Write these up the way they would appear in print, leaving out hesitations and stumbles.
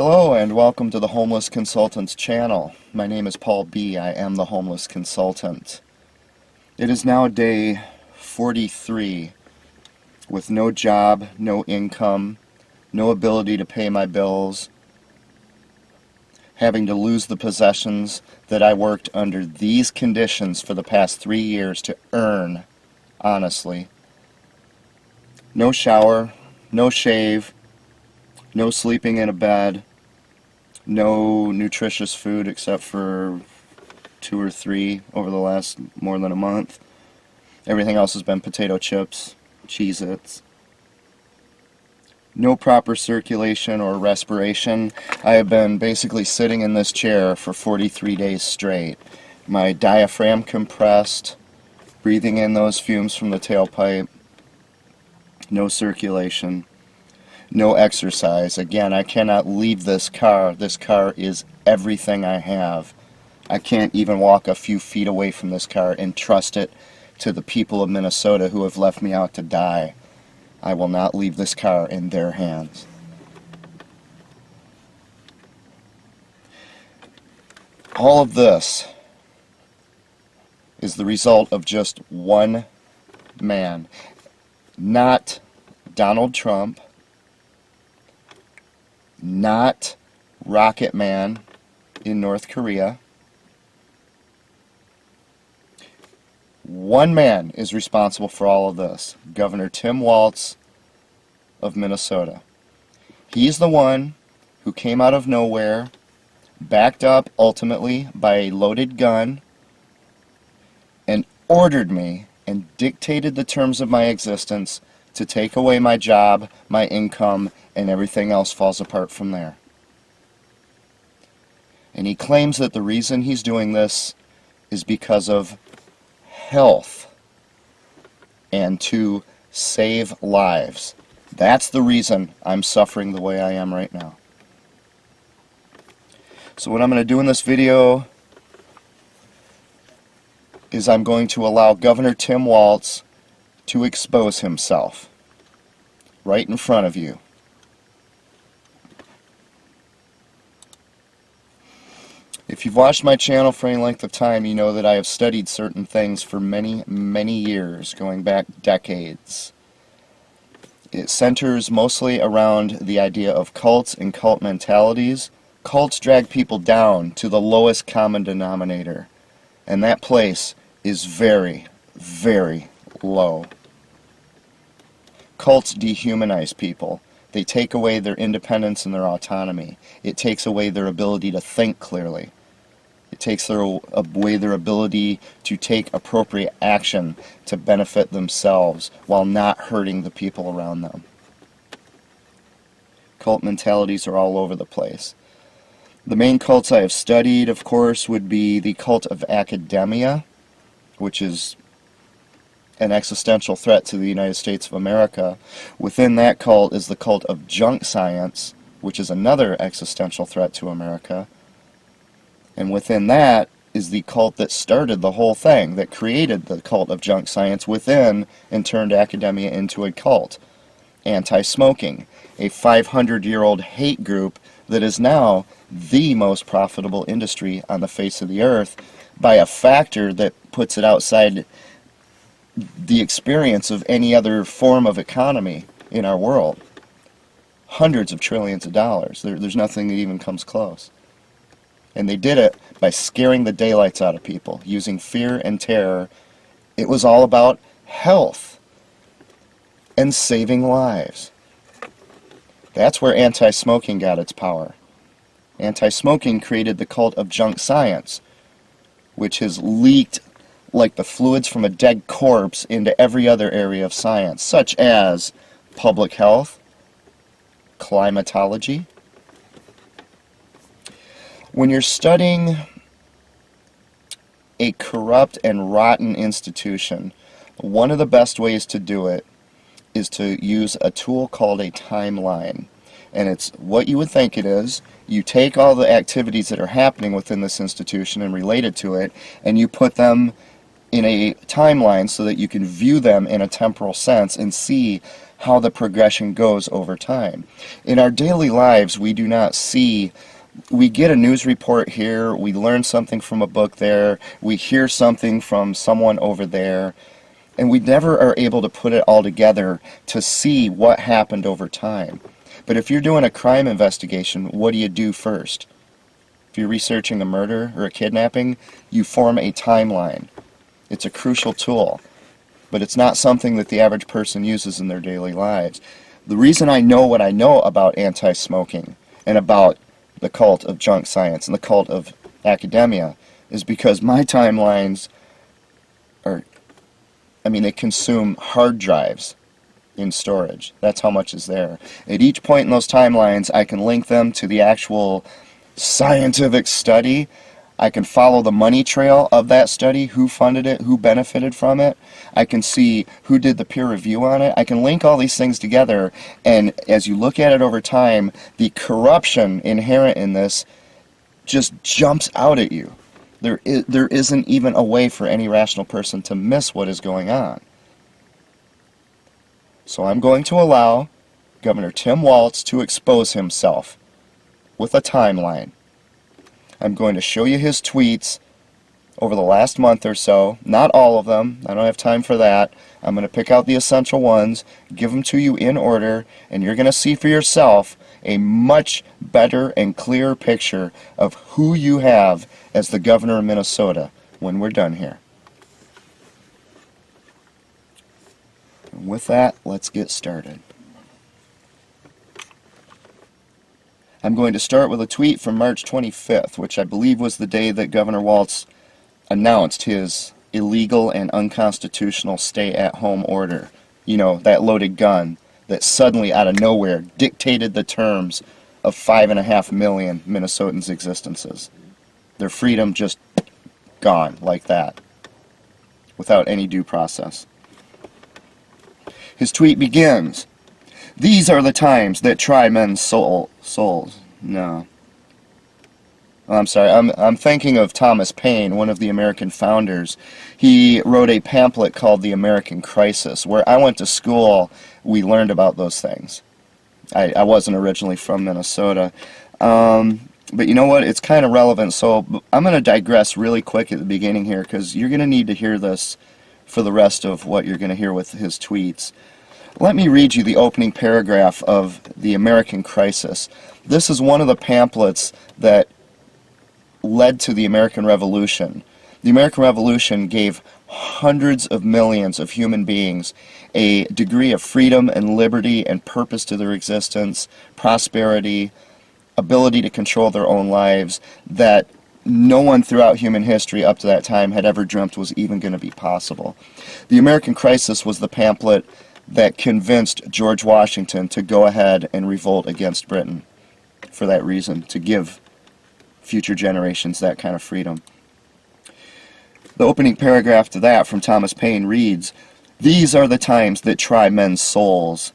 Hello and welcome to the Homeless Consultants channel. My name is Paul B. I am the Homeless Consultant. It is now day 43 with no job, no income, no ability to pay my bills, having to lose the possessions that I worked under these conditions for the past 3 years to earn, honestly. No shower, no shave, no sleeping in a bed, no nutritious food except for 2 or 3 over the last more than a month. Everything else has been potato chips, Cheez-Its. No proper circulation or respiration. I have been basically sitting in this chair for 43 days straight. My diaphragm compressed, breathing in those fumes from the tailpipe. No circulation. No exercise. Again, I cannot leave this car. This car is everything I have. I can't even walk a few feet away from this car and trust it to the people of Minnesota who have left me out to die. I will not leave this car in their hands. All of this is the result of just one man. Not Donald Trump, not Rocket Man in North Korea. One man is responsible for all of this. Governor Tim Walz of Minnesota. He's the one who came out of nowhere, backed up ultimately by a loaded gun, and ordered me and dictated the terms of my existence to take away my job, my income, and everything else falls apart from there. And he claims that the reason he's doing this is because of health and to save lives. That's the reason I'm suffering the way I am right now. So what I'm going to do in this video is I'm going to allow Governor Tim Walz to expose himself right in front of you. If you've watched my channel for any length of time, you know that I have studied certain things for many, many years, going back decades. It centers mostly around the idea of cults and cult mentalities. Cults drag people down to the lowest common denominator, and that place is very, very low. Cults dehumanize people. They take away their independence and their autonomy. It takes away their ability to think clearly. It takes away their ability to take appropriate action to benefit themselves while not hurting the people around them. Cult mentalities are all over the place. The main cults I have studied, of course, would be the cult of academia, which is an existential threat to the United States of America. Within that cult is the cult of junk science, which is another existential threat to America. And within that is the cult that started the whole thing, that created the cult of junk science within and turned academia into a cult. Anti-smoking, a 500-year-old hate group that is now the most profitable industry on the face of the earth by a factor that puts it outside the experience of any other form of economy in our world. Hundreds of trillions of dollars. There's nothing that even comes close. And they did it by scaring the daylights out of people, using fear and terror. It was all about health and saving lives. That's where anti-smoking got its power. Anti-smoking created the cult of junk science, which has leaked like the fluids from a dead corpse into every other area of science, such as public health, climatology. When you're studying a corrupt and rotten institution, one of the best ways to do it is to use a tool called a timeline. And it's what you would think it is. You take all the activities that are happening within this institution and related to it, and you put them in a timeline so that you can view them in a temporal sense and see how the progression goes over time. In our daily lives, we do not see, we get a news report here, we learn something from a book there, we hear something from someone over there, and we never are able to put it all together to see what happened over time. But if you're doing a crime investigation, what do you do first? If you're researching a murder or a kidnapping, you form a timeline. It's a crucial tool, but it's not something that the average person uses in their daily lives. The reason I know what I know about anti-smoking and about the cult of junk science and the cult of academia is because my timelines are, they consume hard drives in storage. That's how much is there. At each point in those timelines, I can link them to the actual scientific study. I can follow the money trail of that study, who funded it, who benefited from it. I can see who did the peer review on it. I can link all these things together, and as you look at it over time, the corruption inherent in this just jumps out at you. There isn't even a way for any rational person to miss what is going on. So I'm going to allow Governor Tim Walz to expose himself with a timeline. I'm going to show you his tweets over the last month or so. Not all of them. I don't have time for that. I'm going to pick out the essential ones, give them to you in order, and you're going to see for yourself a much better and clearer picture of who you have as the governor of Minnesota when we're done here. And with that, let's get started. I'm going to start with a tweet from March 25th, which I believe was the day that Governor Walz announced his illegal and unconstitutional stay-at-home order. You know, that loaded gun that suddenly, out of nowhere, dictated the terms of 5.5 million Minnesotans' existences. Their freedom just gone like that, without any due process. His tweet begins, "These are the times that try men's souls." No. I'm sorry, I'm thinking of Thomas Paine, one of the American founders. He wrote a pamphlet called The American Crisis. Where I went to school, we learned about those things. I wasn't originally from Minnesota. But you know what? It's kind of relevant, so I'm going to digress really quick at the beginning here, because you're going to need to hear this for the rest of what you're going to hear with his tweets. Let me read you the opening paragraph of The American Crisis. This is one of the pamphlets that led to the American Revolution. The American Revolution gave hundreds of millions of human beings a degree of freedom and liberty and purpose to their existence, prosperity, ability to control their own lives that no one throughout human history up to that time had ever dreamt was even going to be possible. The American Crisis was the pamphlet that convinced George Washington to go ahead and revolt against Britain for that reason, to give future generations that kind of freedom. The opening paragraph to that from Thomas Paine reads, "These are the times that try men's souls.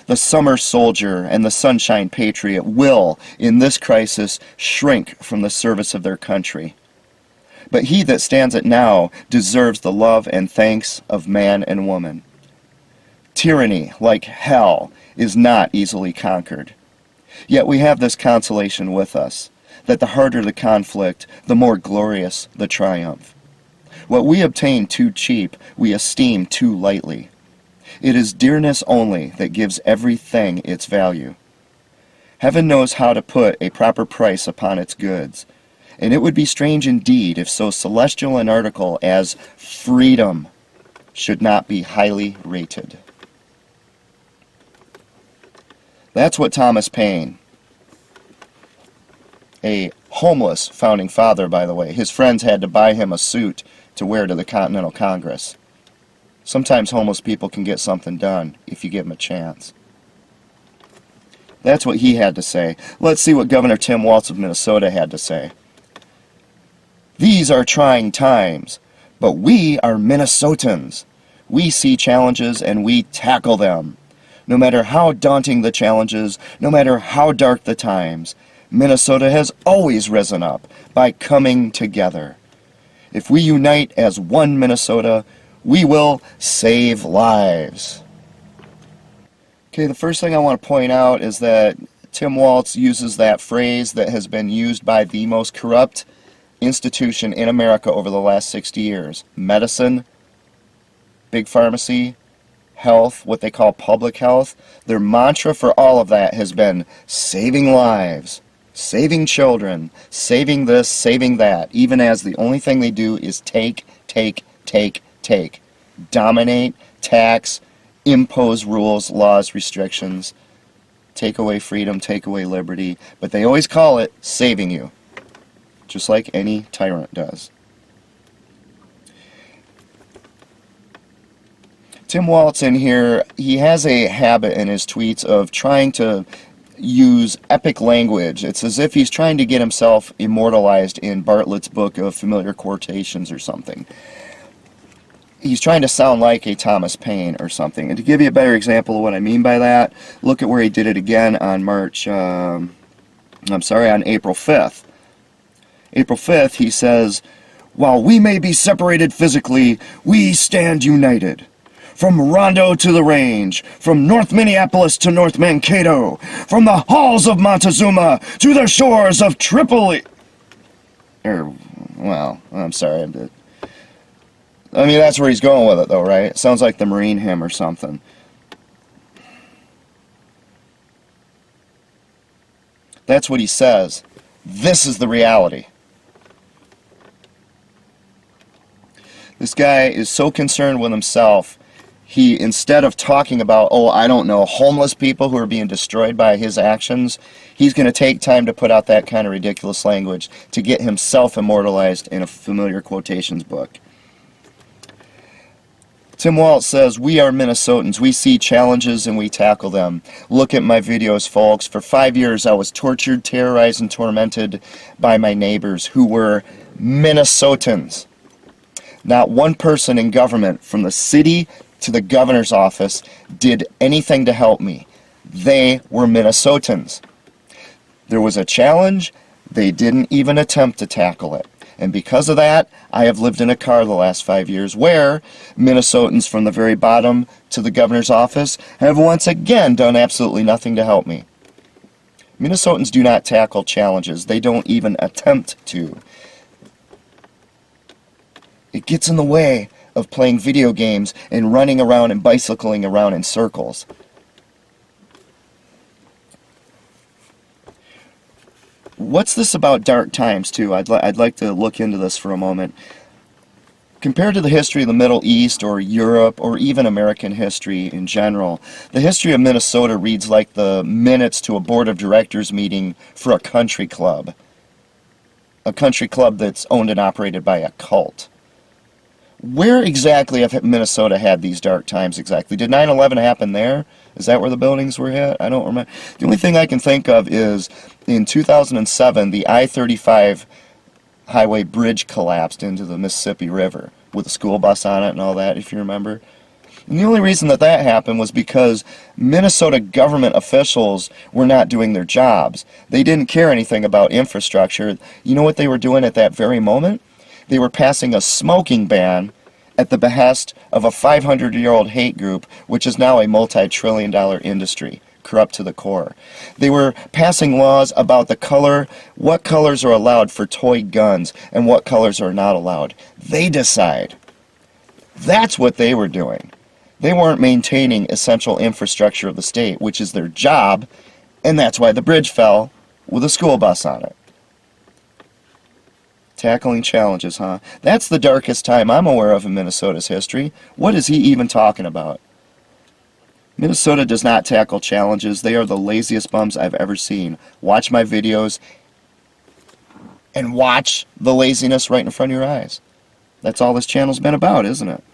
The summer soldier and the sunshine patriot will, in this crisis, shrink from the service of their country. But he that stands it now deserves the love and thanks of man and woman. Tyranny, like hell, is not easily conquered. Yet we have this consolation with us, that the harder the conflict, the more glorious the triumph. What we obtain too cheap, we esteem too lightly. It is dearness only that gives everything its value. Heaven knows how to put a proper price upon its goods, and it would be strange indeed if so celestial an article as freedom should not be highly rated." That's what Thomas Paine, a homeless founding father, by the way, his friends had to buy him a suit to wear to the Continental Congress. Sometimes homeless people can get something done if you give them a chance. That's what he had to say. Let's see what Governor Tim Walz of Minnesota had to say. "These are trying times, but we are Minnesotans. We see challenges and we tackle them. No matter how daunting the challenges, no matter how dark the times, Minnesota has always risen up by coming together. If we unite as one Minnesota, we will save lives." Okay, the first thing I want to point out is that Tim Walz uses that phrase that has been used by the most corrupt institution in America over the last 60 years. Medicine, big pharmacy, health, what they call public health. Their mantra for all of that has been saving lives, saving children, saving this, saving that, even as the only thing they do is take, take, take, take. Dominate, tax, impose rules, laws, restrictions, take away freedom, take away liberty, but they always call it saving you, just like any tyrant does. Tim Walz in here, he has a habit in his tweets of trying to use epic language. It's as if he's trying to get himself immortalized in Bartlett's book of familiar quotations or something. He's trying to sound like a Thomas Paine or something. And to give you a better example of what I mean by that, look at where he did it again on on April 5th. April 5th, he says, "While we may be separated physically, we stand united. From Rondo to the Range, from North Minneapolis to North Mankato, from the halls of Montezuma to the shores of Tripoli." Well, I'm sorry, I mean, that's where he's going with it, though, right? It sounds like the Marine hymn or something. That's what he says. This is the reality. This guy is so concerned with himself, he, instead of talking about, oh, I don't know, homeless people who are being destroyed by his actions, he's going to take time to put out that kind of ridiculous language to get himself immortalized in a familiar quotations book. Tim Walz says, "We are Minnesotans. We see challenges and we tackle them. Look at my videos, folks. For 5 years I was tortured, terrorized, and tormented by my neighbors who were Minnesotans. Not one person in government, from the city to the governor's office, did anything to help me. They were Minnesotans. There was a challenge. They didn't even attempt to tackle it. And because of that, I have lived in a car the last 5 years where Minnesotans from the very bottom to the governor's office have once again done absolutely nothing to help me. Minnesotans do not tackle challenges. They don't even attempt to. It gets in the way of playing video games and running around and bicycling around in circles. What's this about dark times, too? I'd like to look into this for a moment. Compared to the history of the Middle East or Europe or even American history in general, the history of Minnesota reads like the minutes to a board of directors meeting for a country club. A country club that's owned and operated by a cult. Where exactly have Minnesota had these dark times exactly? Did 9/11 happen there? Is that where the buildings were hit? I don't remember. The only thing I can think of is in 2007, the I-35 highway bridge collapsed into the Mississippi River with a school bus on it and all that, if you remember. And the only reason that happened was because Minnesota government officials were not doing their jobs. They didn't care anything about infrastructure. You know what they were doing at that very moment? They were passing a smoking ban at the behest of a 500-year-old hate group, which is now a multi-trillion-dollar industry, corrupt to the core. They were passing laws about what colors are allowed for toy guns and what colors are not allowed. They decide. That's what they were doing. They weren't maintaining essential infrastructure of the state, which is their job, and that's why the bridge fell with a school bus on it. Tackling challenges, huh? That's the darkest time I'm aware of in Minnesota's history. What is he even talking about? Minnesota does not tackle challenges. They are the laziest bums I've ever seen. Watch my videos and watch the laziness right in front of your eyes. That's all this channel's been about, isn't it?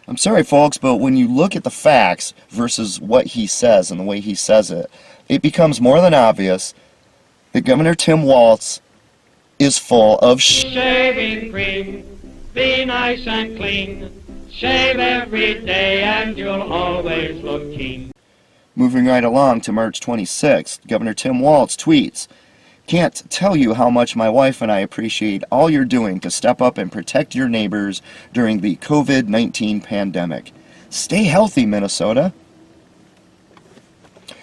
I'm sorry, folks, but when you look at the facts versus what he says and the way he says it, it becomes more than obvious that Governor Tim Walz is full of shaving cream. Be nice and clean. Shave every day and you'll always look keen. Moving right along to March 26th, Governor Tim Walz tweets, "Can't tell you how much my wife and I appreciate all you're doing to step up and protect your neighbors during the COVID-19 pandemic. Stay healthy, Minnesota.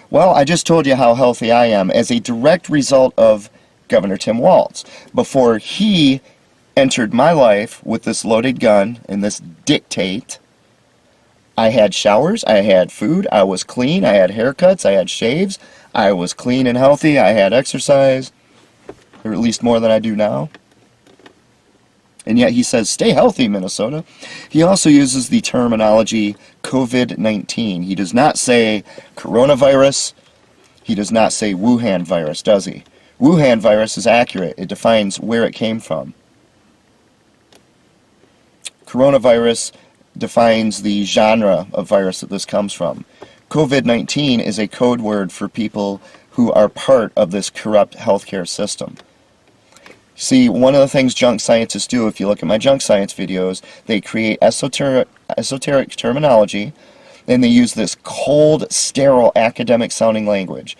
Well, I just told you how healthy I am as a direct result of Governor Tim Walz. Before he entered my life with this loaded gun and this dictate, I had showers, I had food, I was clean, I had haircuts, I had shaves, I was clean and healthy, I had exercise, or at least more than I do now. And yet he says, stay healthy, Minnesota. He also uses the terminology COVID-19. He does not say coronavirus. He does not say Wuhan virus, does he? Wuhan virus is accurate. It defines where it came from. Coronavirus defines the genre of virus that this comes from. COVID-19 is a code word for people who are part of this corrupt healthcare system. See, one of the things junk scientists do, if you look at my junk science videos, they create esoteric terminology, and they use this cold, sterile, academic-sounding language,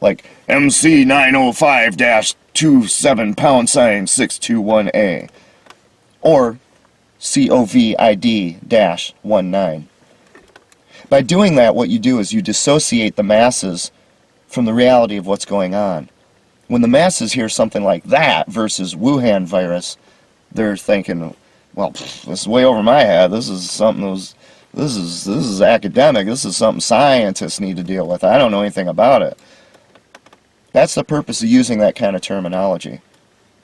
like MC 905-27 # 621A, or COVID-19. By doing that, what you do is you dissociate the masses from the reality of what's going on. When the masses hear something like that versus Wuhan virus, they're thinking, well, this is way over my head. This is something this is academic. This is something scientists need to deal with. I don't know anything about it. That's the purpose of using that kind of terminology.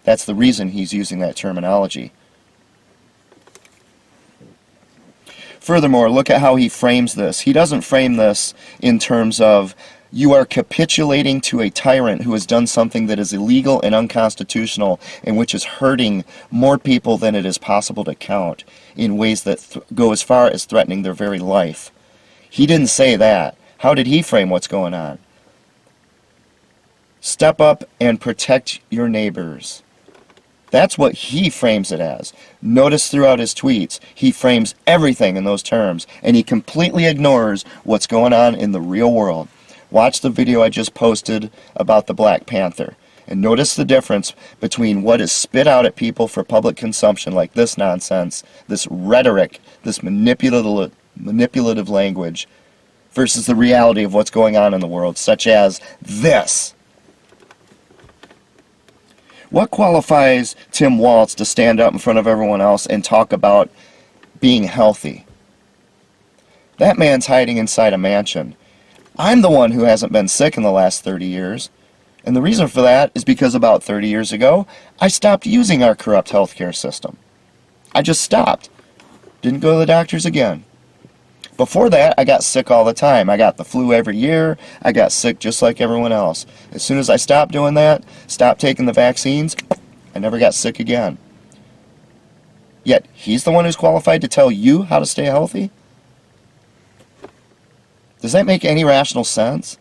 That's the reason he's using that terminology. Furthermore, look at how he frames this. He doesn't frame this in terms of, you are capitulating to a tyrant who has done something that is illegal and unconstitutional and which is hurting more people than it is possible to count in ways that go as far as threatening their very life. He didn't say that. How did he frame what's going on? Step up and protect your neighbors. That's what he frames it as. Notice throughout his tweets, he frames everything in those terms, and he completely ignores what's going on in the real world. Watch the video I just posted about the Black Panther, and notice the difference between what is spit out at people for public consumption, like this nonsense, this rhetoric, this manipulative language, versus the reality of what's going on in the world, such as this. What qualifies Tim Walz to stand up in front of everyone else and talk about being healthy? That man's hiding inside a mansion. I'm the one who hasn't been sick in the last 30 years. And the reason for that is because about 30 years ago, I stopped using our corrupt healthcare system. I just stopped. Didn't go to the doctors again. Before that, I got sick all the time. I got the flu every year. I got sick just like everyone else. As soon as I stopped doing that, stopped taking the vaccines, I never got sick again. Yet, he's the one who's qualified to tell you how to stay healthy? Does that make any rational sense?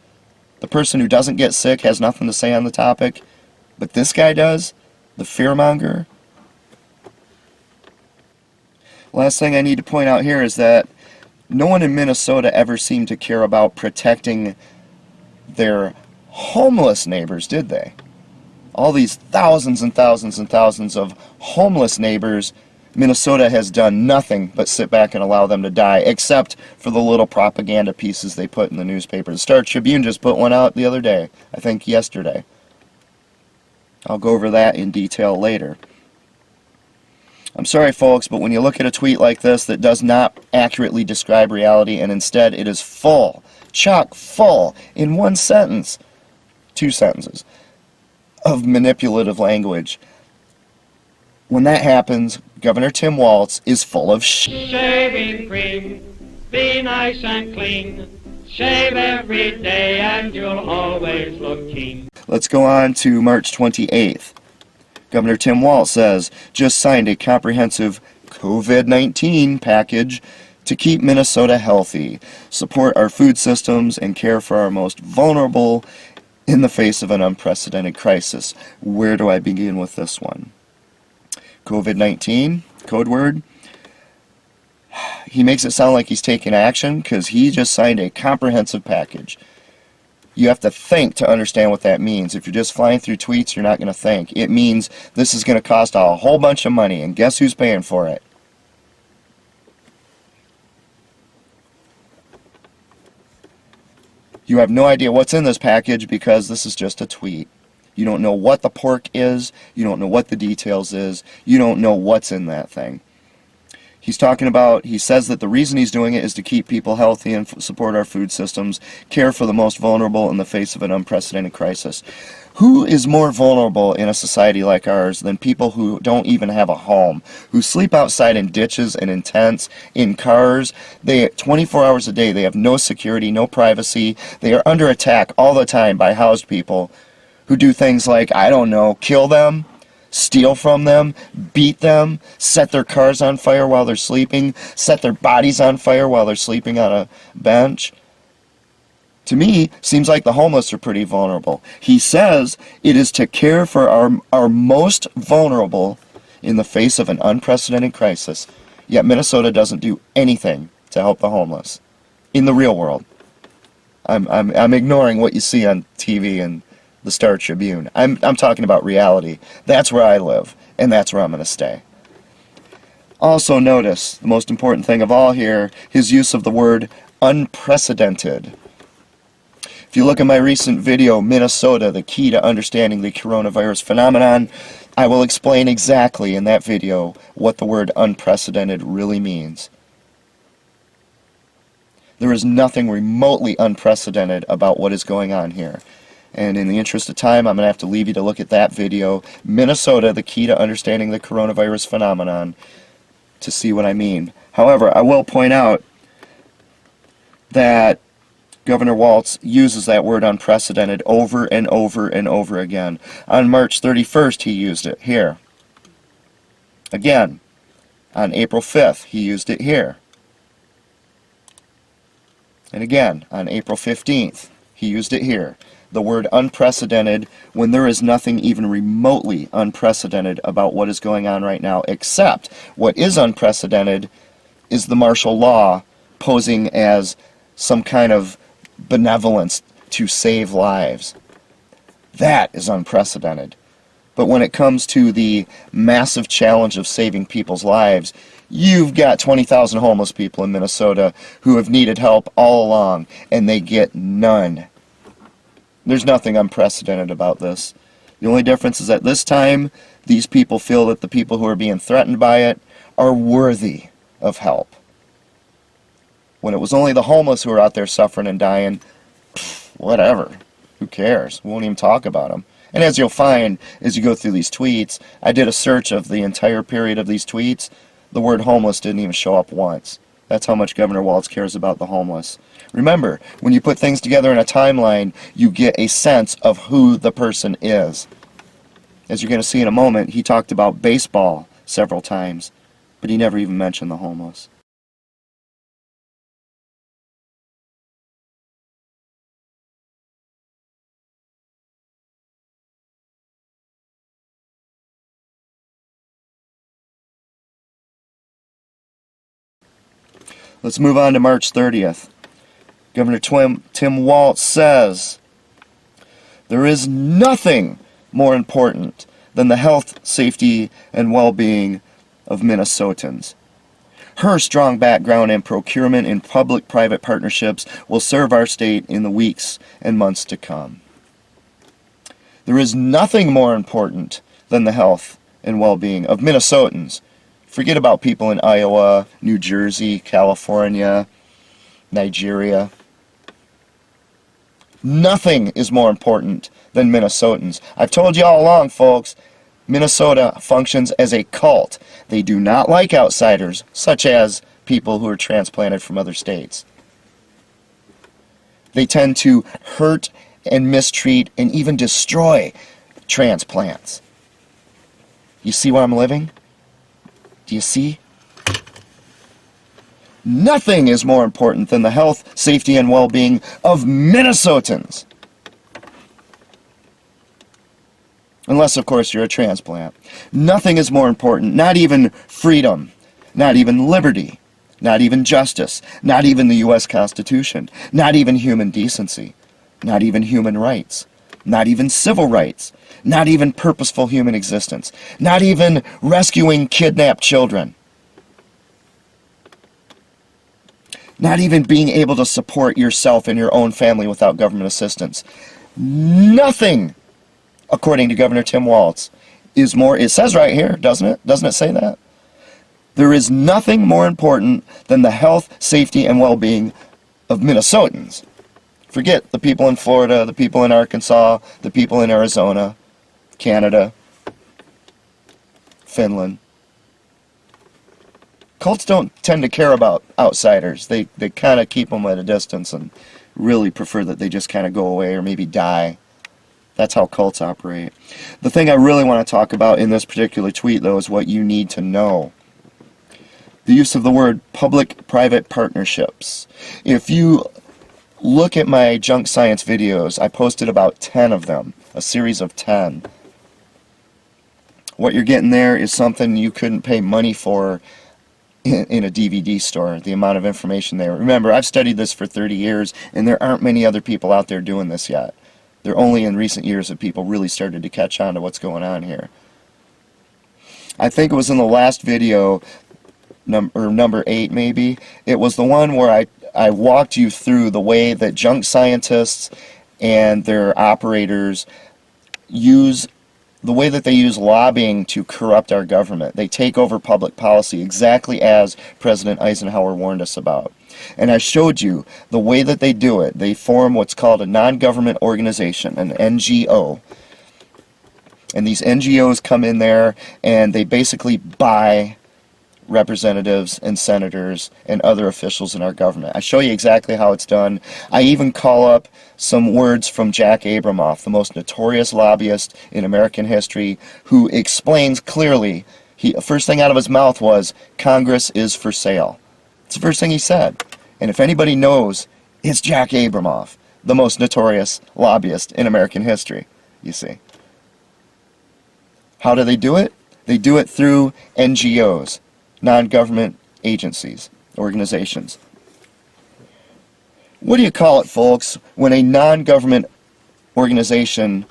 The person who doesn't get sick has nothing to say on the topic, but this guy does? The fearmonger? Last thing I need to point out here is that no one in Minnesota ever seemed to care about protecting their homeless neighbors, did they? All these thousands and thousands and thousands of homeless neighbors, Minnesota has done nothing but sit back and allow them to die, except for the little propaganda pieces they put in the newspaper. The Star Tribune just put one out the other day, I think yesterday. I'll go over that in detail later. I'm sorry, folks, but when you look at a tweet like this that does not accurately describe reality, and instead it is full, chock full, in one sentence, 2 sentences, of manipulative language, when that happens, Governor Tim Walz is full of Shaving cream, be nice and clean. Shave every day and you'll always look keen. Let's go on to March 28th. Governor Tim Walz says, just signed a comprehensive COVID-19 package to keep Minnesota healthy, support our food systems, and care for our most vulnerable in the face of an unprecedented crisis. Where do I begin with this one? COVID-19, code word. He makes it sound like he's taking action because he just signed a comprehensive package. You have to think to understand what that means. If you're just flying through tweets, you're not going to think. It means this is going to cost a whole bunch of money, and guess who's paying for it? You have no idea what's in this package because this is just a tweet. You don't know what the pork is. You don't know what the details is. You don't know what's in that thing. He's talking about, he says that the reason he's doing it is to keep people healthy and support our food systems, care for the most vulnerable in the face of an unprecedented crisis. Who is more vulnerable in a society like ours than people who don't even have a home, who sleep outside in ditches and in tents, in cars? They 24 hours a day, they have no security, no privacy. They are under attack all the time by housed people who do things like, I don't know, kill them, steal from them, beat them, set their cars on fire while they're sleeping, set their bodies on fire while they're sleeping on a bench. To me, seems like the homeless are pretty vulnerable. He says it is to care for our most vulnerable in the face of an unprecedented crisis. Yet Minnesota doesn't do anything to help the homeless in the real world. I'm ignoring what you see on TV and the Star Tribune. I'm talking about reality. That's where I live, and that's where I'm going to stay. Also notice, the most important thing of all here, his use of the word unprecedented. If you look at my recent video, Minnesota, the key to understanding the coronavirus phenomenon, I will explain exactly in that video what the word unprecedented really means. There is nothing remotely unprecedented about what is going on here. And in the interest of time, I'm going to have to leave you to look at that video, Minnesota, the key to understanding the coronavirus phenomenon, to see what I mean. However, I will point out that Governor Walz uses that word unprecedented over and over and over again. On March 31st, he used it here. Again, on April 5th, he used it here. And again, on April 15th, he used it here. The word unprecedented when there is nothing even remotely unprecedented about what is going on right now, except what is unprecedented is the martial law posing as some kind of benevolence to save lives. That is unprecedented. But when it comes to the massive challenge of saving people's lives, you've got 20,000 homeless people in Minnesota who have needed help all along, and they get none. There's nothing unprecedented about this. The only difference is that this time, these people feel that the people who are being threatened by it are worthy of help. When it was only the homeless who were out there suffering and dying, whatever. Who cares? We won't even talk about them. And as you'll find as you go through these tweets, I did a search of the entire period of these tweets. The word homeless didn't even show up once. That's how much Governor Walz cares about the homeless. Remember, when you put things together in a timeline, you get a sense of who the person is. As you're going to see in a moment, he talked about baseball several times, but he never even mentioned the homeless. Let's move on to March 30th. Governor Tim Walz says, there is nothing more important than the health, safety, and well-being of Minnesotans. Her strong background in procurement and public-private partnerships will serve our state in the weeks and months to come. There is nothing more important than the health and well-being of Minnesotans. Forget about people in Iowa, New Jersey, California, Nigeria. Nothing is more important than Minnesotans. I've told you all along, folks, Minnesota functions as a cult. They do not like outsiders, such as people who are transplanted from other states. They tend to hurt and mistreat and even destroy transplants. You see where I'm living? Do you see? Nothing is more important than the health, safety, and well-being of Minnesotans. Unless, of course, you're a transplant. Nothing is more important, not even freedom, not even liberty, not even justice, not even the U.S. Constitution, not even human decency, not even human rights, not even civil rights, not even purposeful human existence, not even rescuing kidnapped children. Not even being able to support yourself and your own family without government assistance. Nothing, according to Governor Tim Walz, is more, it says right here, doesn't it? Doesn't it say that? There is nothing more important than the health, safety, and well-being of Minnesotans. Forget the people in Florida, the people in Arkansas, the people in Arizona, Canada, Finland. Cults don't tend to care about outsiders. They kind of keep them at a distance and really prefer that they just kind of go away or maybe die. That's how cults operate. The thing I really want to talk about in this particular tweet, though, is what you need to know. The use of the word public-private partnerships. If you look at my junk science videos, I posted about 10 of them, a series of 10. What you're getting there is something you couldn't pay money for in a DVD store, the amount of information there. Remember, I've studied this for 30 years, and there aren't many other people out there doing this yet. They're only in recent years that people really started to catch on to what's going on here. I think it was in the last video, number 8 maybe, it was the one where I walked you through the way that junk scientists and their operators use the way that they use lobbying to corrupt our government. They take over public policy exactly as President Eisenhower warned us about. And I showed you the way that they do it. They form what's called a non-government organization, an NGO. And these NGOs come in there and they basically buy representatives and senators and other officials in our government. I show you exactly how it's done. I even call up some words from Jack Abramoff, the most notorious lobbyist in American history, who explains clearly, first thing out of his mouth was, Congress is for sale. It's the first thing he said. And if anybody knows, it's Jack Abramoff, the most notorious lobbyist in American history, you see. How do they do it? They do it through NGOs. Non-government agencies, organizations. What do you call it, folks, when a non-government organization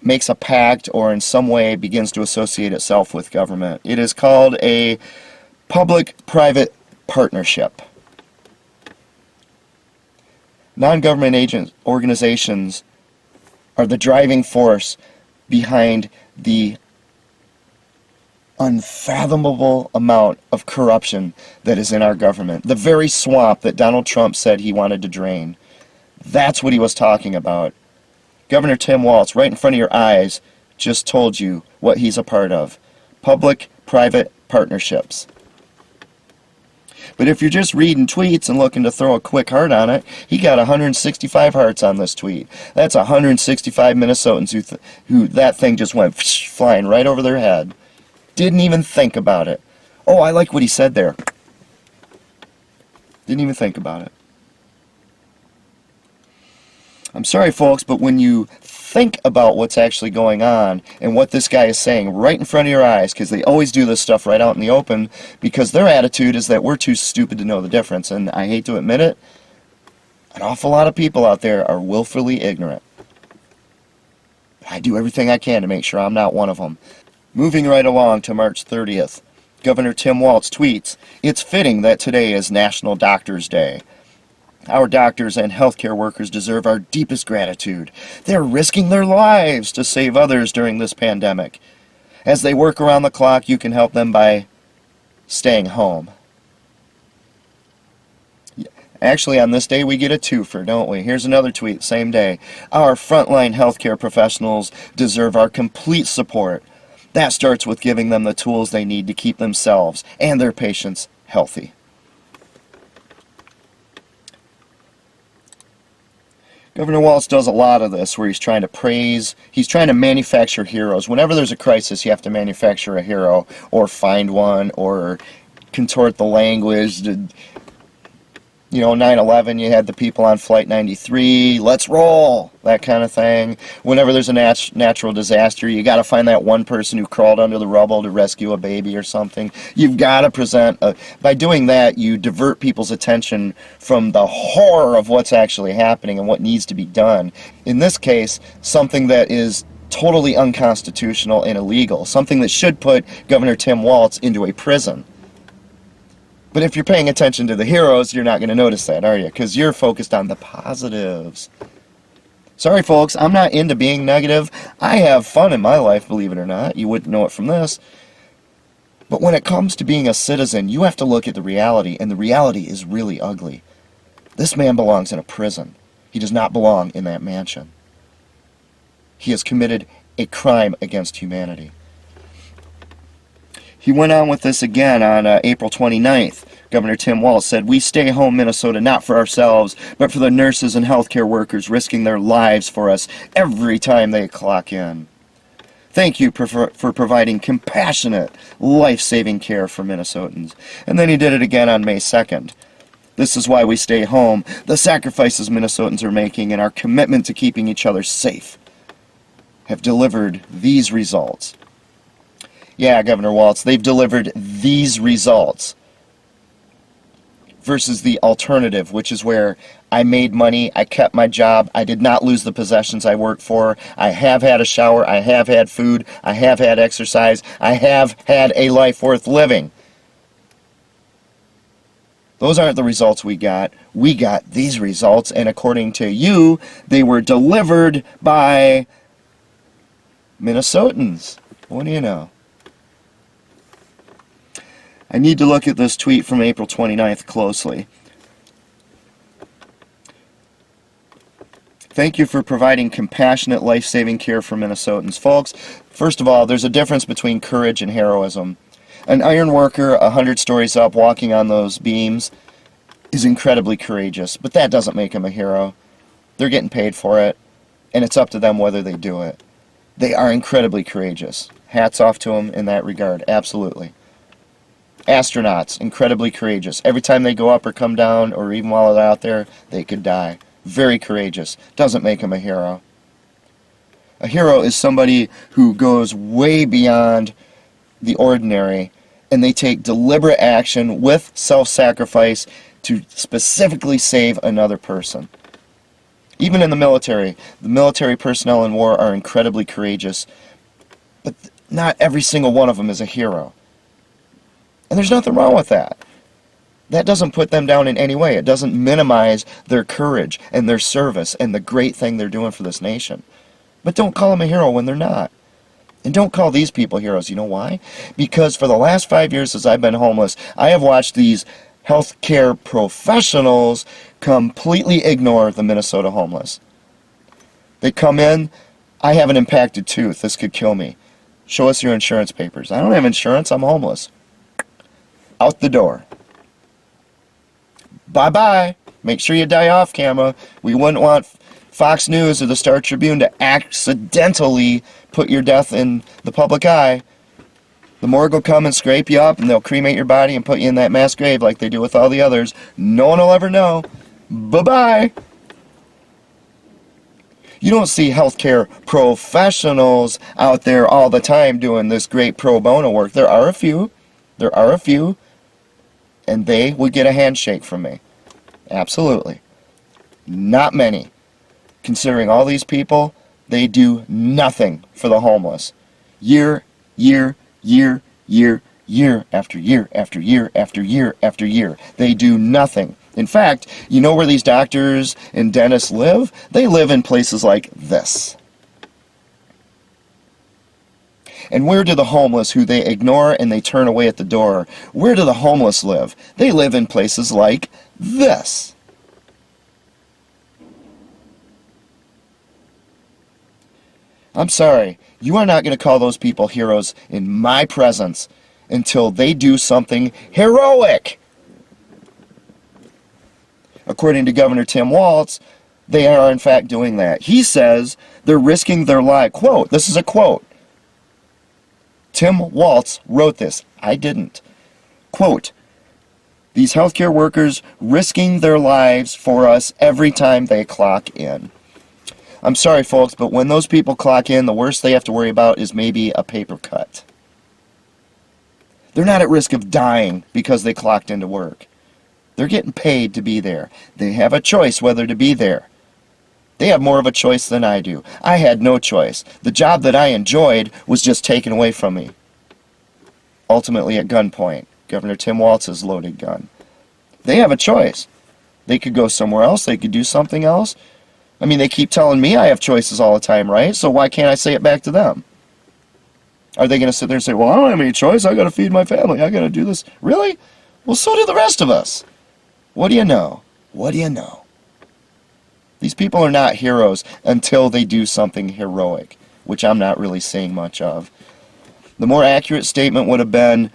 makes a pact or in some way begins to associate itself with government? It is called a public-private partnership. Non-government organizations are the driving force behind the unfathomable amount of corruption that is in our government. The very swamp that Donald Trump said he wanted to drain. That's what he was talking about. Governor Tim Walz, right in front of your eyes, just told you what he's a part of. Public-private partnerships. But if you're just reading tweets and looking to throw a quick heart on it, he got 165 hearts on this tweet. That's 165 Minnesotans who that thing just went flying right over their head. Didn't even think about it. Oh, I like what he said there. Didn't even think about it. I'm sorry, folks, but when you think about what's actually going on and what this guy is saying right in front of your eyes, because they always do this stuff right out in the open, because their attitude is that we're too stupid to know the difference, and I hate to admit it, an awful lot of people out there are willfully ignorant. I do everything I can to make sure I'm not one of them. Moving right along to March 30th, Governor Tim Walz tweets, "It's fitting that today is National Doctors' Day. Our doctors and healthcare workers deserve our deepest gratitude. They're risking their lives to save others during this pandemic. As they work around the clock, you can help them by staying home." Actually, on this day, we get a twofer, don't we? Here's another tweet, same day. "Our frontline healthcare professionals deserve our complete support. That starts with giving them the tools they need to keep themselves and their patients healthy." Governor Walz does a lot of this where he's trying to praise, he's trying to manufacture heroes. Whenever there's a crisis, you have to manufacture a hero or find one or contort the language. 9/11, you had the people on Flight 93, let's roll, that kind of thing. Whenever there's a natural disaster, you got to find that one person who crawled under the rubble to rescue a baby or something. You've got to present, by doing that, you divert people's attention from the horror of what's actually happening and what needs to be done. In this case, something that is totally unconstitutional and illegal, something that should put Governor Tim Walz into a prison. But if you're paying attention to the heroes, you're not going to notice that, are you? Because you're focused on the positives. Sorry, folks, I'm not into being negative. I have fun in my life, believe it or not. You wouldn't know it from this. But when it comes to being a citizen, you have to look at the reality, and the reality is really ugly. This man belongs in a prison. He does not belong in that mansion. He has committed a crime against humanity. He went on with this again on April 29th. Governor Tim Walz said, "We stay home, Minnesota, not for ourselves, but for the nurses and healthcare workers risking their lives for us every time they clock in. Thank you for providing compassionate, life-saving care for Minnesotans." And then he did it again on May 2nd. "This is why we stay home, the sacrifices Minnesotans are making, and our commitment to keeping each other safe have delivered these results." Yeah, Governor Walz, they've delivered these results versus the alternative, which is where I made money, I kept my job, I did not lose the possessions I worked for, I have had a shower, I have had food, I have had exercise, I have had a life worth living. Those aren't the results we got. We got these results, and according to you, they were delivered by Minnesotans. What do you know? I need to look at this tweet from April 29th closely. "Thank you for providing compassionate, life-saving care for Minnesotans." Folks, first of all, there's a difference between courage and heroism. An iron worker 100 stories up walking on those beams is incredibly courageous, but that doesn't make him a hero. They're getting paid for it, and it's up to them whether they do it. They are incredibly courageous. Hats off to them in that regard, absolutely. Astronauts, incredibly courageous. Every time they go up or come down, or even while they're out there, they could die. Very courageous. Doesn't make them a hero. A hero is somebody who goes way beyond the ordinary, and they take deliberate action with self-sacrifice to specifically save another person. Even in the military personnel in war are incredibly courageous, but not every single one of them is a hero. And there's nothing wrong with that. That doesn't put them down in any way. It doesn't minimize their courage and their service and the great thing they're doing for this nation. But don't call them a hero when they're not. And don't call these people heroes. You know why? Because for the last 5 years as I've been homeless, I have watched these healthcare professionals completely ignore the Minnesota homeless. They come in, "I have an impacted tooth. This could kill me. Show us your insurance papers." "I don't have insurance. I'm homeless." Out the door. Bye-bye. Make sure you die off camera. We wouldn't want Fox News or the Star Tribune to accidentally put your death in the public eye. The morgue will come and scrape you up, and they'll cremate your body and put you in that mass grave like they do with all the others. No one will ever know. Bye-bye. You don't see healthcare professionals out there all the time doing this great pro bono work. There are a few. There are a few. And they would get a handshake from me. Absolutely. Not many. Considering all these people, they do nothing for the homeless. Year after year after year after year after year. They do nothing. In fact, you know where these doctors and dentists live? They live in places like this. And where do the homeless, who they ignore and they turn away at the door, where do the homeless live? They live in places like this. I'm sorry, you are not going to call those people heroes in my presence until they do something heroic. According to Governor Tim Walz, they are in fact doing that. He says they're risking their life. Quote, this is a quote. Tim Walz wrote this. I didn't. Quote, "These healthcare workers risking their lives for us every time they clock in." I'm sorry, folks, but when those people clock in, the worst they have to worry about is maybe a paper cut. They're not at risk of dying because they clocked into work. They're getting paid to be there. They have a choice whether to be there. They have more of a choice than I do. I had no choice. The job that I enjoyed was just taken away from me. Ultimately at gunpoint. Governor Tim Walz's loaded gun. They have a choice. They could go somewhere else. They could do something else. I mean, they keep telling me I have choices all the time, right? So why can't I say it back to them? Are they going to sit there and say, well, I don't have any choice. I got to feed my family. I got to do this. Really? Well, so do the rest of us. What do you know? What do you know? These people are not heroes until they do something heroic, which I'm not really seeing much of. The more accurate statement would have been,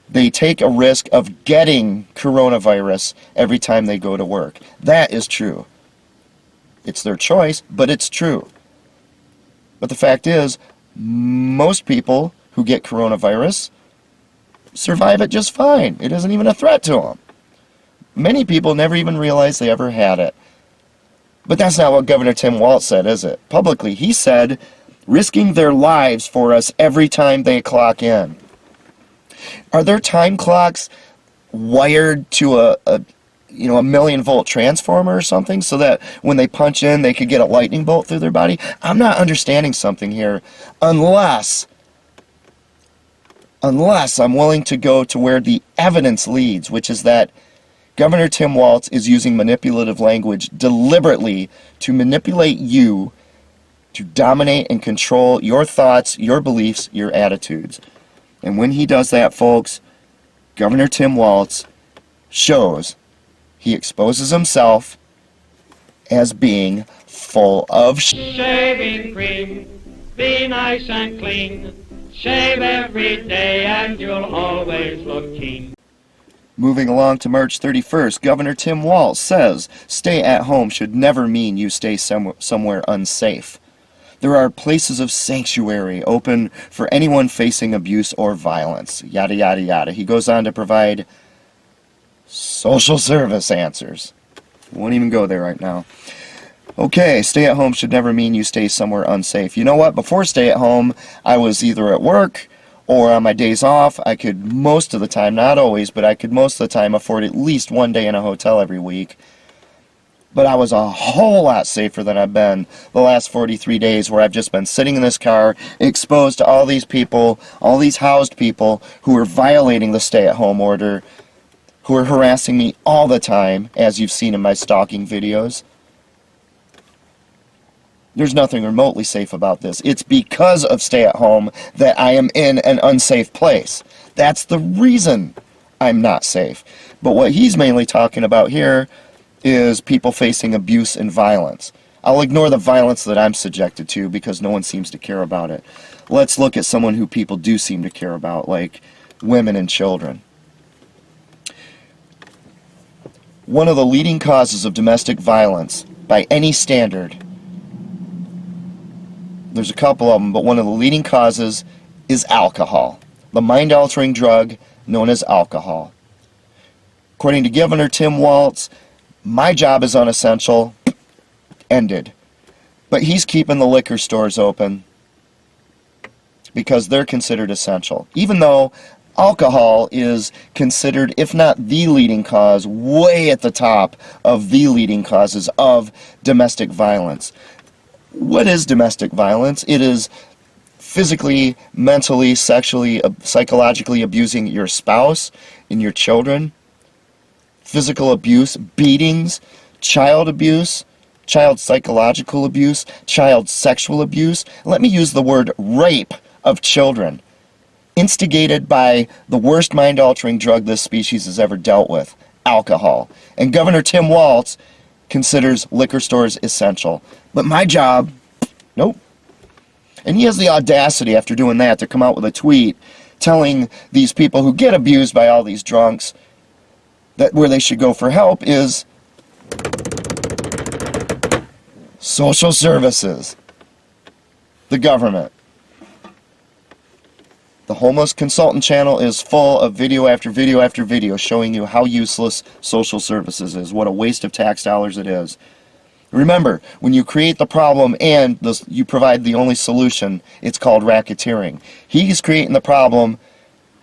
they take a risk of getting coronavirus every time they go to work. That is true. It's their choice, but it's true. But the fact is, most people who get coronavirus survive it just fine. It isn't even a threat to them. Many people never even realize they ever had it. But that's not what Governor Tim Walz said, is it? Publicly, he said, risking their lives for us every time they clock in. Are their time clocks wired to a million-volt transformer or something so that when they punch in, they could get a lightning bolt through their body? I'm not understanding something here unless I'm willing to go to where the evidence leads, which is that Governor Tim Walz is using manipulative language deliberately to manipulate you, to dominate and control your thoughts, your beliefs, your attitudes. And when he does that, folks, Governor Tim Walz shows he exposes himself as being full of Shaving cream, be nice and clean. Shave every day and you'll always look keen. Moving along to March 31st, Governor Tim Walz says stay at home should never mean you stay somewhere unsafe. There are places of sanctuary open for anyone facing abuse or violence. Yada, yada, yada. He goes on to provide social service answers. Won't even go there right now. Okay, stay at home should never mean you stay somewhere unsafe. You know what? Before stay at home, I was either at work or on my days off. I could most of the time, not always, but I could most of the time afford at least one day in a hotel every week. But I was a whole lot safer than I've been the last 43 days where I've just been sitting in this car exposed to all these people, all these housed people who are violating the stay-at-home order, who are harassing me all the time, as you've seen in my stalking videos. There's nothing remotely safe about this. It's because of stay-at-home that I am in an unsafe place. That's the reason I'm not safe. But what he's mainly talking about here is people facing abuse and violence. I'll ignore the violence that I'm subjected to because no one seems to care about it. Let's look at someone who people do seem to care about, like women and children. One of the leading causes of domestic violence, by any standard, there's a couple of them, but one of the leading causes is alcohol. The mind-altering drug known as alcohol. According to Governor Tim Walz, my job is unessential, ended. But he's keeping the liquor stores open because they're considered essential. Even though alcohol is considered, if not the leading cause, way at the top of the leading causes of domestic violence. What is domestic violence? It is physically, mentally, sexually, psychologically abusing your spouse and your children. Physical abuse, beatings, child abuse, child psychological abuse, child sexual abuse. Let me use the word rape of children. Instigated by the worst mind-altering drug this species has ever dealt with, alcohol. And Governor Tim Walz considers liquor stores essential. But my job, nope. And he has the audacity after doing that to come out with a tweet telling these people who get abused by all these drunks that where they should go for help is social services, the government. The Homeless Consultant channel is full of video after video after video showing you how useless social services is, what a waste of tax dollars it is. Remember, when you create the problem and you provide the only solution, it's called racketeering. He's creating the problem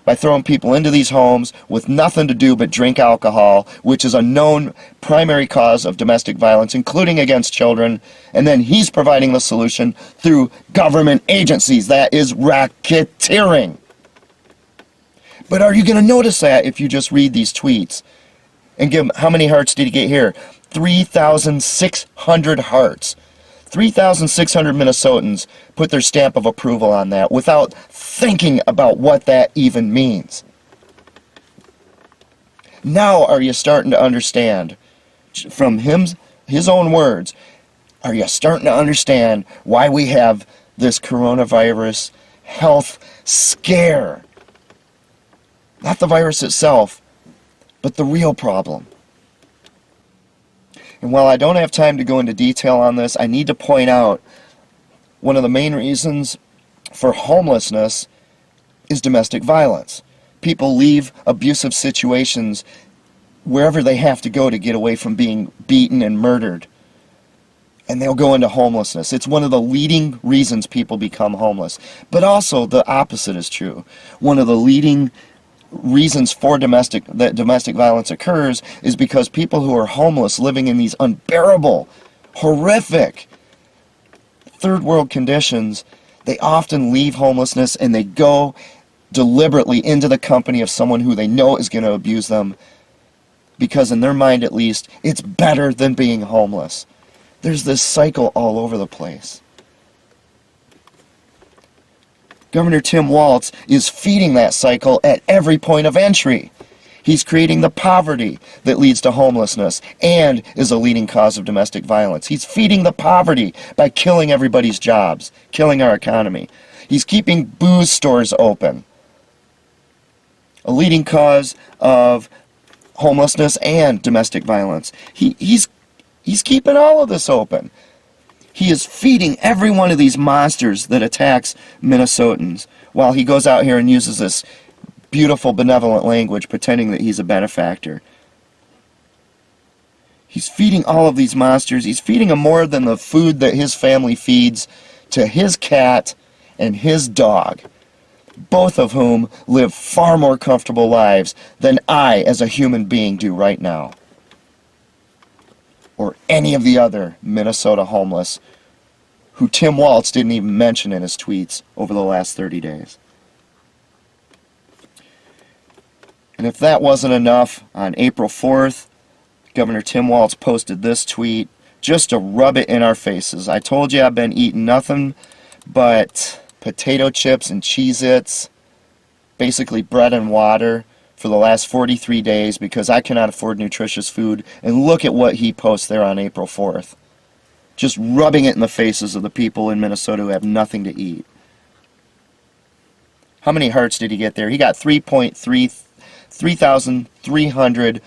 by throwing people into these homes with nothing to do but drink alcohol, which is a known primary cause of domestic violence, including against children, and then he's providing the solution through government agencies. That is racketeering. But are you going to notice that if you just read these tweets? And give him, how many hearts did he get here? 3,600 hearts. 3,600 Minnesotans put their stamp of approval on that without thinking about what that even means. Now are you starting to understand, from his own words, are you starting to understand why we have this coronavirus health scare? Not the virus itself, but the real problem. And while I don't have time to go into detail on this, I need to point out one of the main reasons for homelessness is domestic violence. People leave abusive situations wherever they have to go to get away from being beaten and murdered. And they'll go into homelessness. It's one of the leading reasons people become homeless. But also the opposite is true. One of the leading reasons for domestic violence occurs is because people who are homeless, living in these unbearable, horrific third world conditions, they often leave homelessness and they go deliberately into the company of someone who they know is going to abuse them, because in their mind at least, it's better than being homeless. There's this cycle all over the place. Governor Tim Walz is feeding that cycle at every point of entry. He's creating the poverty that leads to homelessness and is a leading cause of domestic violence. He's feeding the poverty by killing everybody's jobs, killing our economy. He's keeping booze stores open, a leading cause of homelessness and domestic violence. He's keeping all of this open. He is feeding every one of these monsters that attacks Minnesotans while he goes out here and uses this beautiful, benevolent language pretending that he's a benefactor. He's feeding all of these monsters. He's feeding them more than the food that his family feeds to his cat and his dog, both of whom live far more comfortable lives than I, as a human being, do right now, or any of the other Minnesota homeless who Tim Walz didn't even mention in his tweets over the last 30 days. And if that wasn't enough, on April 4th, Governor Tim Walz posted this tweet just to rub it in our faces. I told you I've been eating nothing but potato chips and Cheez-Its, basically bread and water, for the last 43 days because I cannot afford nutritious food. And look at what he posts there on April 4th. Just rubbing it in the faces of the people in Minnesota who have nothing to eat. How many hearts did he get there? He got 3,300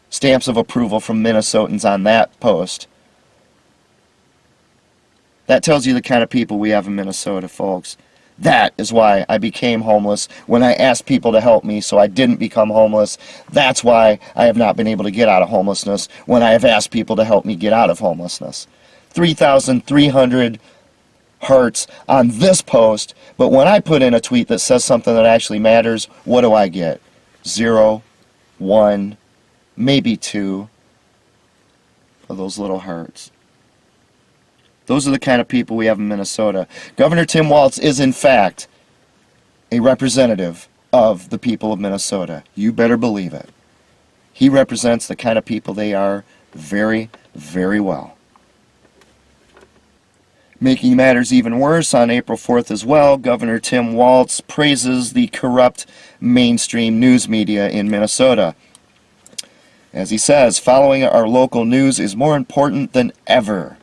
stamps of approval from Minnesotans on that post. That tells you the kind of people we have in Minnesota, folks. That is why I became homeless when I asked people to help me so I didn't become homeless. That's why I have not been able to get out of homelessness when I have asked people to help me get out of homelessness. 3,300 hearts on this post, but when I put in a tweet that says something that actually matters, what do I get? 0, 1, maybe 2 of those little hearts. Those are the kind of people we have in Minnesota. Governor Tim Walz is, in fact, a representative of the people of Minnesota. You better believe it. He represents the kind of people they are very, very well. Making matters even worse, on April 4th as well, Governor Tim Walz praises the corrupt mainstream news media in Minnesota. As he says, following our local news is more important than ever.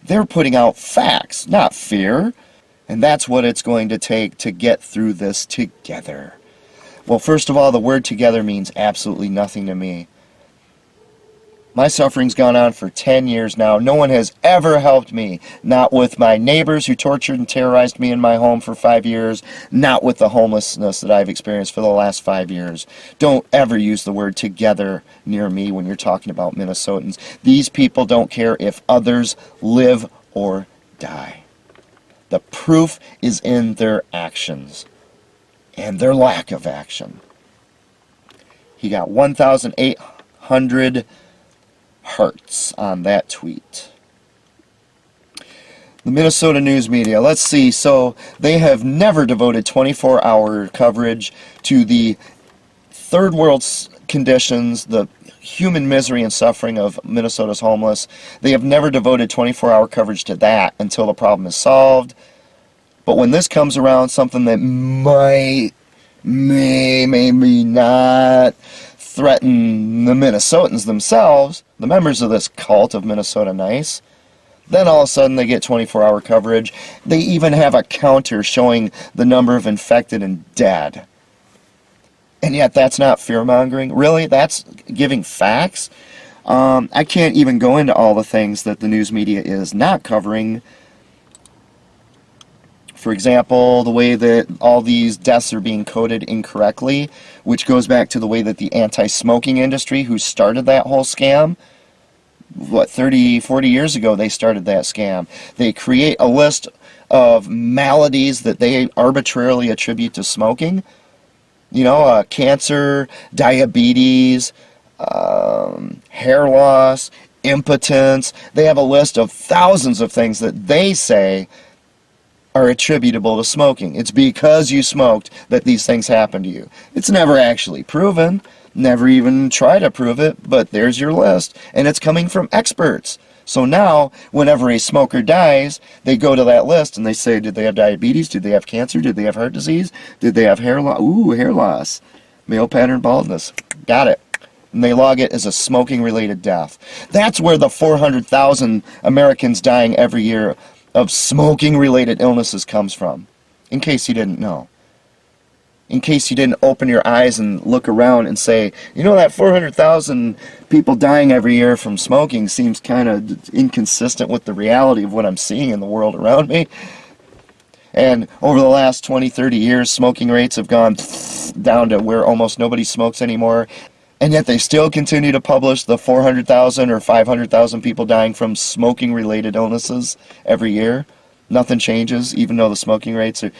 They're putting out facts, not fear. And that's what it's going to take to get through this together. Well, first of all, the word together means absolutely nothing to me. My suffering's gone on for 10 years now. No one has ever helped me. Not with my neighbors who tortured and terrorized me in my home for 5 years. Not with the homelessness that I've experienced for the last 5 years. Don't ever use the word together near me when you're talking about Minnesotans. These people don't care if others live or die. The proof is in their actions and their lack of action. He got 1,800 hearts on that tweet. The Minnesota news media, let's see, so they have never devoted 24-hour coverage to the third world conditions, the human misery and suffering of Minnesota's homeless. They have never devoted 24-hour coverage to that until the problem is solved. But when this comes around, something that maybe not threaten the Minnesotans themselves, the members of this cult of Minnesota Nice, then all of a sudden they get 24-hour coverage. They even have a counter showing the number of infected and dead. And yet that's not fear-mongering. Really? That's giving facts? I can't even go into all the things that the news media is not covering. For example, the way that all these deaths are being coded incorrectly, which goes back to the way that the anti-smoking industry, who started that whole scam, 30, 40 years ago they started that scam. They create a list of maladies that they arbitrarily attribute to smoking. You know, cancer, diabetes, hair loss, impotence. They have a list of thousands of things that they say are attributable to smoking. It's because you smoked that these things happen to you. It's never actually proven. Never even try to prove it, but there's your list, and it's coming from experts. So now, whenever a smoker dies, they go to that list and they say, did they have diabetes? Did they have cancer? Did they have heart disease? Did they have hair loss? Ooh, hair loss. Male pattern baldness. Got it. And they log it as a smoking-related death. That's where the 400,000 Americans dying every year of smoking-related illnesses comes from, in case you didn't know. In case you didn't open your eyes and look around and say, you know, that 400,000 people dying every year from smoking seems kind of inconsistent with the reality of what I'm seeing in the world around me. And over the last 20, 30 years, smoking rates have gone down to where almost nobody smokes anymore. And yet they still continue to publish the 400,000 or 500,000 people dying from smoking-related illnesses every year. Nothing changes, even though the smoking rates are...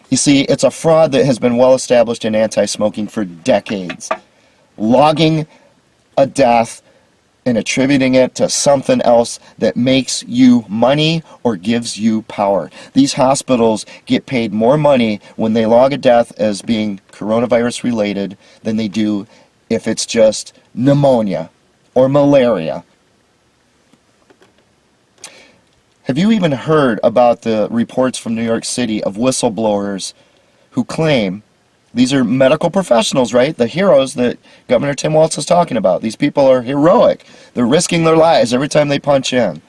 You see, it's a fraud that has been well established in anti-smoking for decades. Logging a death and attributing it to something else that makes you money or gives you power. These hospitals get paid more money when they log a death as being coronavirus related than they do if it's just pneumonia or malaria. Have you even heard about the reports from New York City of whistleblowers who claim, these are medical professionals, right? The heroes that Governor Tim Walz is talking about. These people are heroic. They're risking their lives every time they punch in.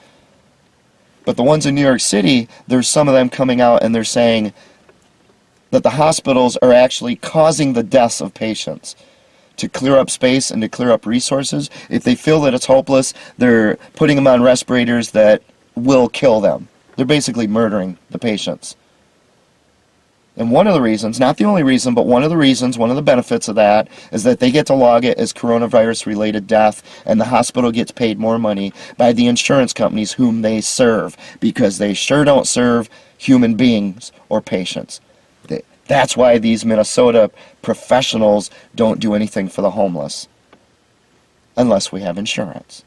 But the ones in New York City, there's some of them coming out and they're saying that the hospitals are actually causing the deaths of patients to clear up space and to clear up resources. If they feel that it's hopeless, they're putting them on respirators that will kill them. They're basically murdering the patients. And one of the reasons, not the only reason, but one of the reasons, one of the benefits of that is that they get to log it as coronavirus-related death, and the hospital gets paid more money by the insurance companies whom they serve, because they sure don't serve human beings or patients. That's why these Minnesota professionals don't do anything for the homeless, unless we have insurance.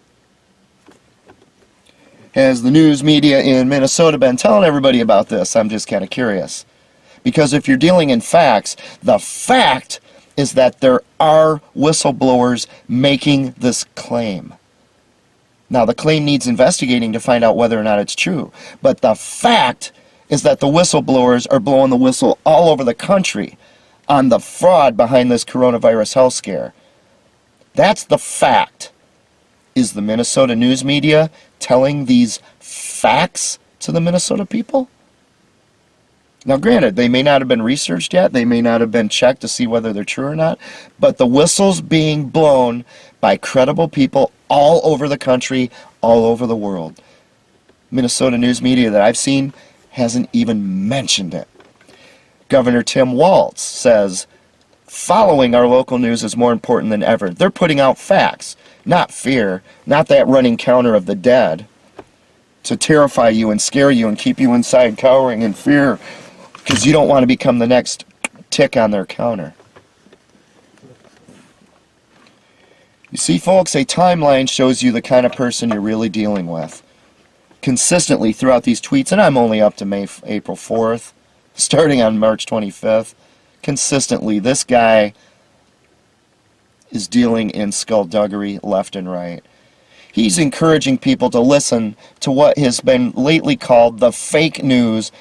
Has the news media in Minnesota been telling everybody about this? I'm just kind of curious. Because if you're dealing in facts, the fact is that there are whistleblowers making this claim. Now, the claim needs investigating to find out whether or not it's true. But the fact is that the whistleblowers are blowing the whistle all over the country on the fraud behind this coronavirus health scare. That's the fact. Is the Minnesota news media telling these facts to the Minnesota people? Now, granted, they may not have been researched yet. They may not have been checked to see whether they're true or not. But the whistle's being blown by credible people all over the country, all over the world. Minnesota news media that I've seen hasn't even mentioned it. Governor Tim Walz says, following our local news is more important than ever. They're putting out facts, not fear, not that running counter of the dead to terrify you and scare you and keep you inside cowering in fear because you don't want to become the next tick on their counter. You see, folks, a timeline shows you the kind of person you're really dealing with. consistently throughout these tweets, and I'm only up to April 4th, starting on March 25th, consistently this guy is dealing in skullduggery left and right. He's encouraging people to listen to what has been lately called the fake news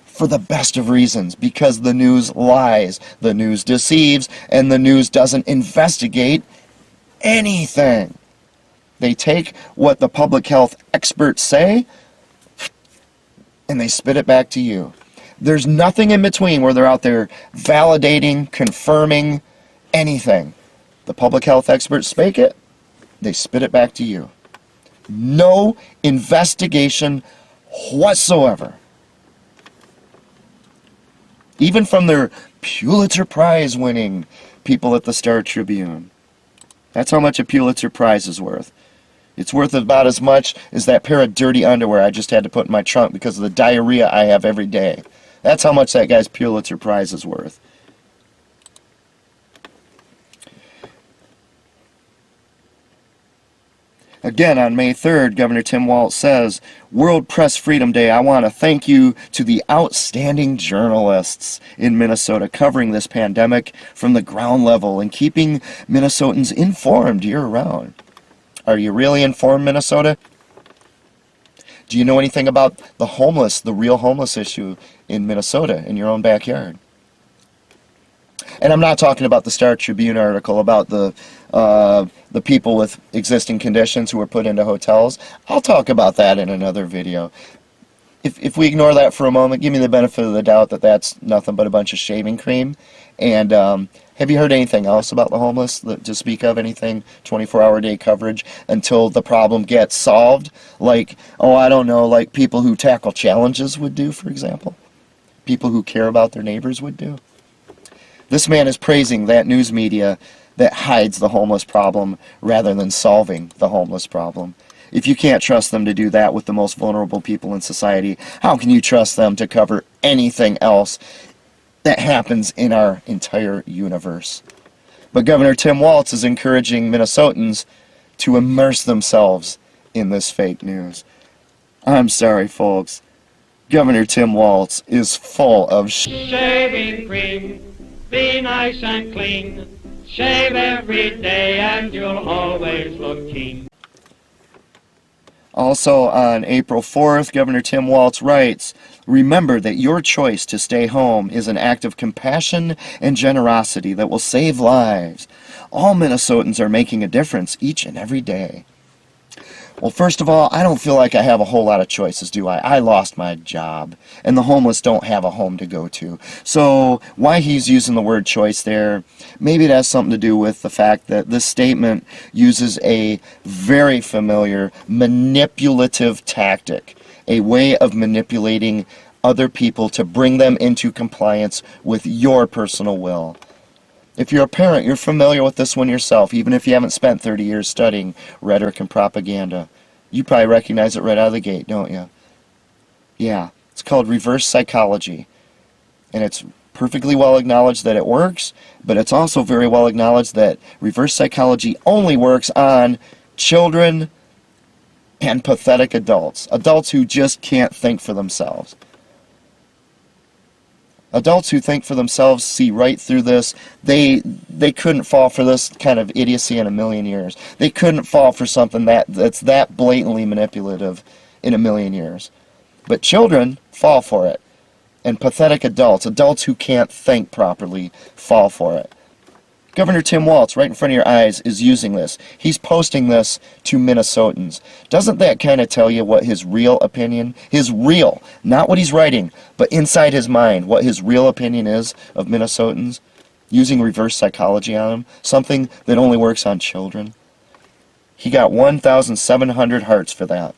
for the best of reasons, because the news lies, the news deceives, and the news doesn't investigate anything. They take what the public health experts say and they spit it back to you. There's nothing in between where they're out there validating, confirming anything. The public health experts speak it, they spit it back to you. No investigation whatsoever. Even from their Pulitzer Prize winning people at the Star Tribune. That's how much a Pulitzer Prize is worth. It's worth about as much as that pair of dirty underwear I just had to put in my trunk because of the diarrhea I have every day. That's how much that guy's Pulitzer Prize is worth. Again, on May 3rd, Governor Tim Walz says, World Press Freedom Day, I want to thank you to the outstanding journalists in Minnesota covering this pandemic from the ground level and keeping Minnesotans informed year-round. Are you really informed, Minnesota? Do you know anything about the homeless, the real homeless issue in Minnesota, in your own backyard? And I'm not talking about the Star Tribune article about the people with existing conditions who were put into hotels. I'll talk about that in another video. If we ignore that for a moment, give me the benefit of the doubt that that's nothing but a bunch of shaving cream. And have you heard anything else about the homeless to speak of? Anything 24-hour-a-day coverage until the problem gets solved? Like, oh, I don't know, like people who tackle challenges would do, for example. People who care about their neighbors would do. This man is praising that news media that hides the homeless problem rather than solving the homeless problem. If you can't trust them to do that with the most vulnerable people in society, how can you trust them to cover anything else that happens in our entire universe? But Governor Tim Walz is encouraging Minnesotans to immerse themselves in this fake news. I'm sorry, folks. Governor Tim Walz is full of Shaving cream, be nice and clean. Shave every day and you'll always look keen. Also on April 4th, Governor Tim Walz writes, remember that your choice to stay home is an act of compassion and generosity that will save lives. All Minnesotans are making a difference each and every day. Well, first of all, I don't feel like I have a whole lot of choices, do I? I lost my job, and the homeless don't have a home to go to. So why he's using the word choice there, maybe it has something to do with the fact that this statement uses a very familiar manipulative tactic, a way of manipulating other people to bring them into compliance with your personal will. If you're a parent, you're familiar with this one yourself, even if you haven't spent 30 years studying rhetoric and propaganda. You probably recognize it right out of the gate, don't you? Yeah, it's called reverse psychology. And it's perfectly well acknowledged that it works, but it's also very well acknowledged that reverse psychology only works on children and pathetic adults. Adults who just can't think for themselves. Adults who think for themselves see right through this. They couldn't fall for this kind of idiocy in a million years. They couldn't fall for something that's that blatantly manipulative in a million years. But children fall for it. And pathetic adults who can't think properly, fall for it. Governor Tim Walz, right in front of your eyes, is using this. He's posting this to Minnesotans. Doesn't that kind of tell you what his real opinion, his real, not what he's writing, but inside his mind, what his real opinion is of Minnesotans? Using reverse psychology on them, something that only works on children. He got 1,700 hearts for that.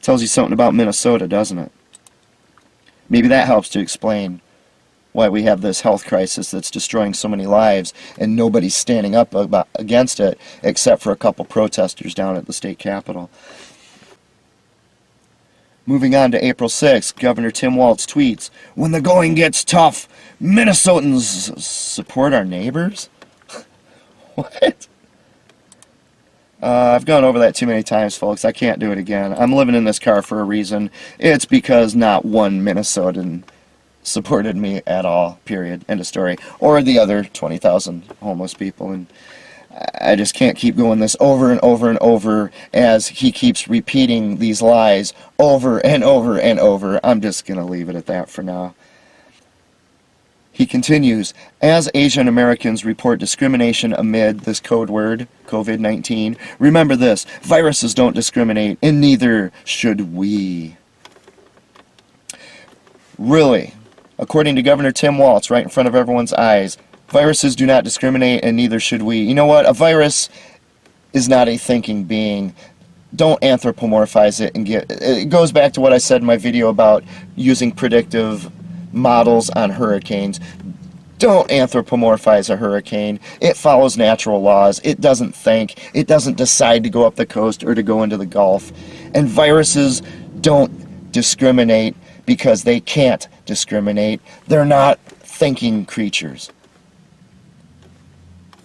Tells you something about Minnesota, doesn't it? Maybe that helps to explain why we have this health crisis that's destroying so many lives and nobody's standing up against it except for a couple protesters down at the state capitol. Moving on to April 6th, Governor Tim Walz tweets, when the going gets tough, Minnesotans support our neighbors? What? I've gone over that too many times, folks. I can't do it again. I'm living in this car for a reason. It's because not one Minnesotan supported me at all, period. End of story. Or the other 20,000 homeless people. And I just can't keep going this over and over and over as he keeps repeating these lies over and over and over. I'm just going to leave it at that for now. He continues, as Asian Americans report discrimination amid this code word, COVID-19, remember this, viruses don't discriminate, and neither should we. Really, according to Governor Tim Walz, right in front of everyone's eyes, viruses do not discriminate, and neither should we. You know what? A virus is not a thinking being. Don't anthropomorphize it and it goes back to what I said in my video about using predictive models on hurricanes. Don't anthropomorphize a hurricane. It follows natural laws. It doesn't think. It doesn't decide to go up the coast or to go into the Gulf. And viruses don't discriminate because they can't discriminate. They're not thinking creatures.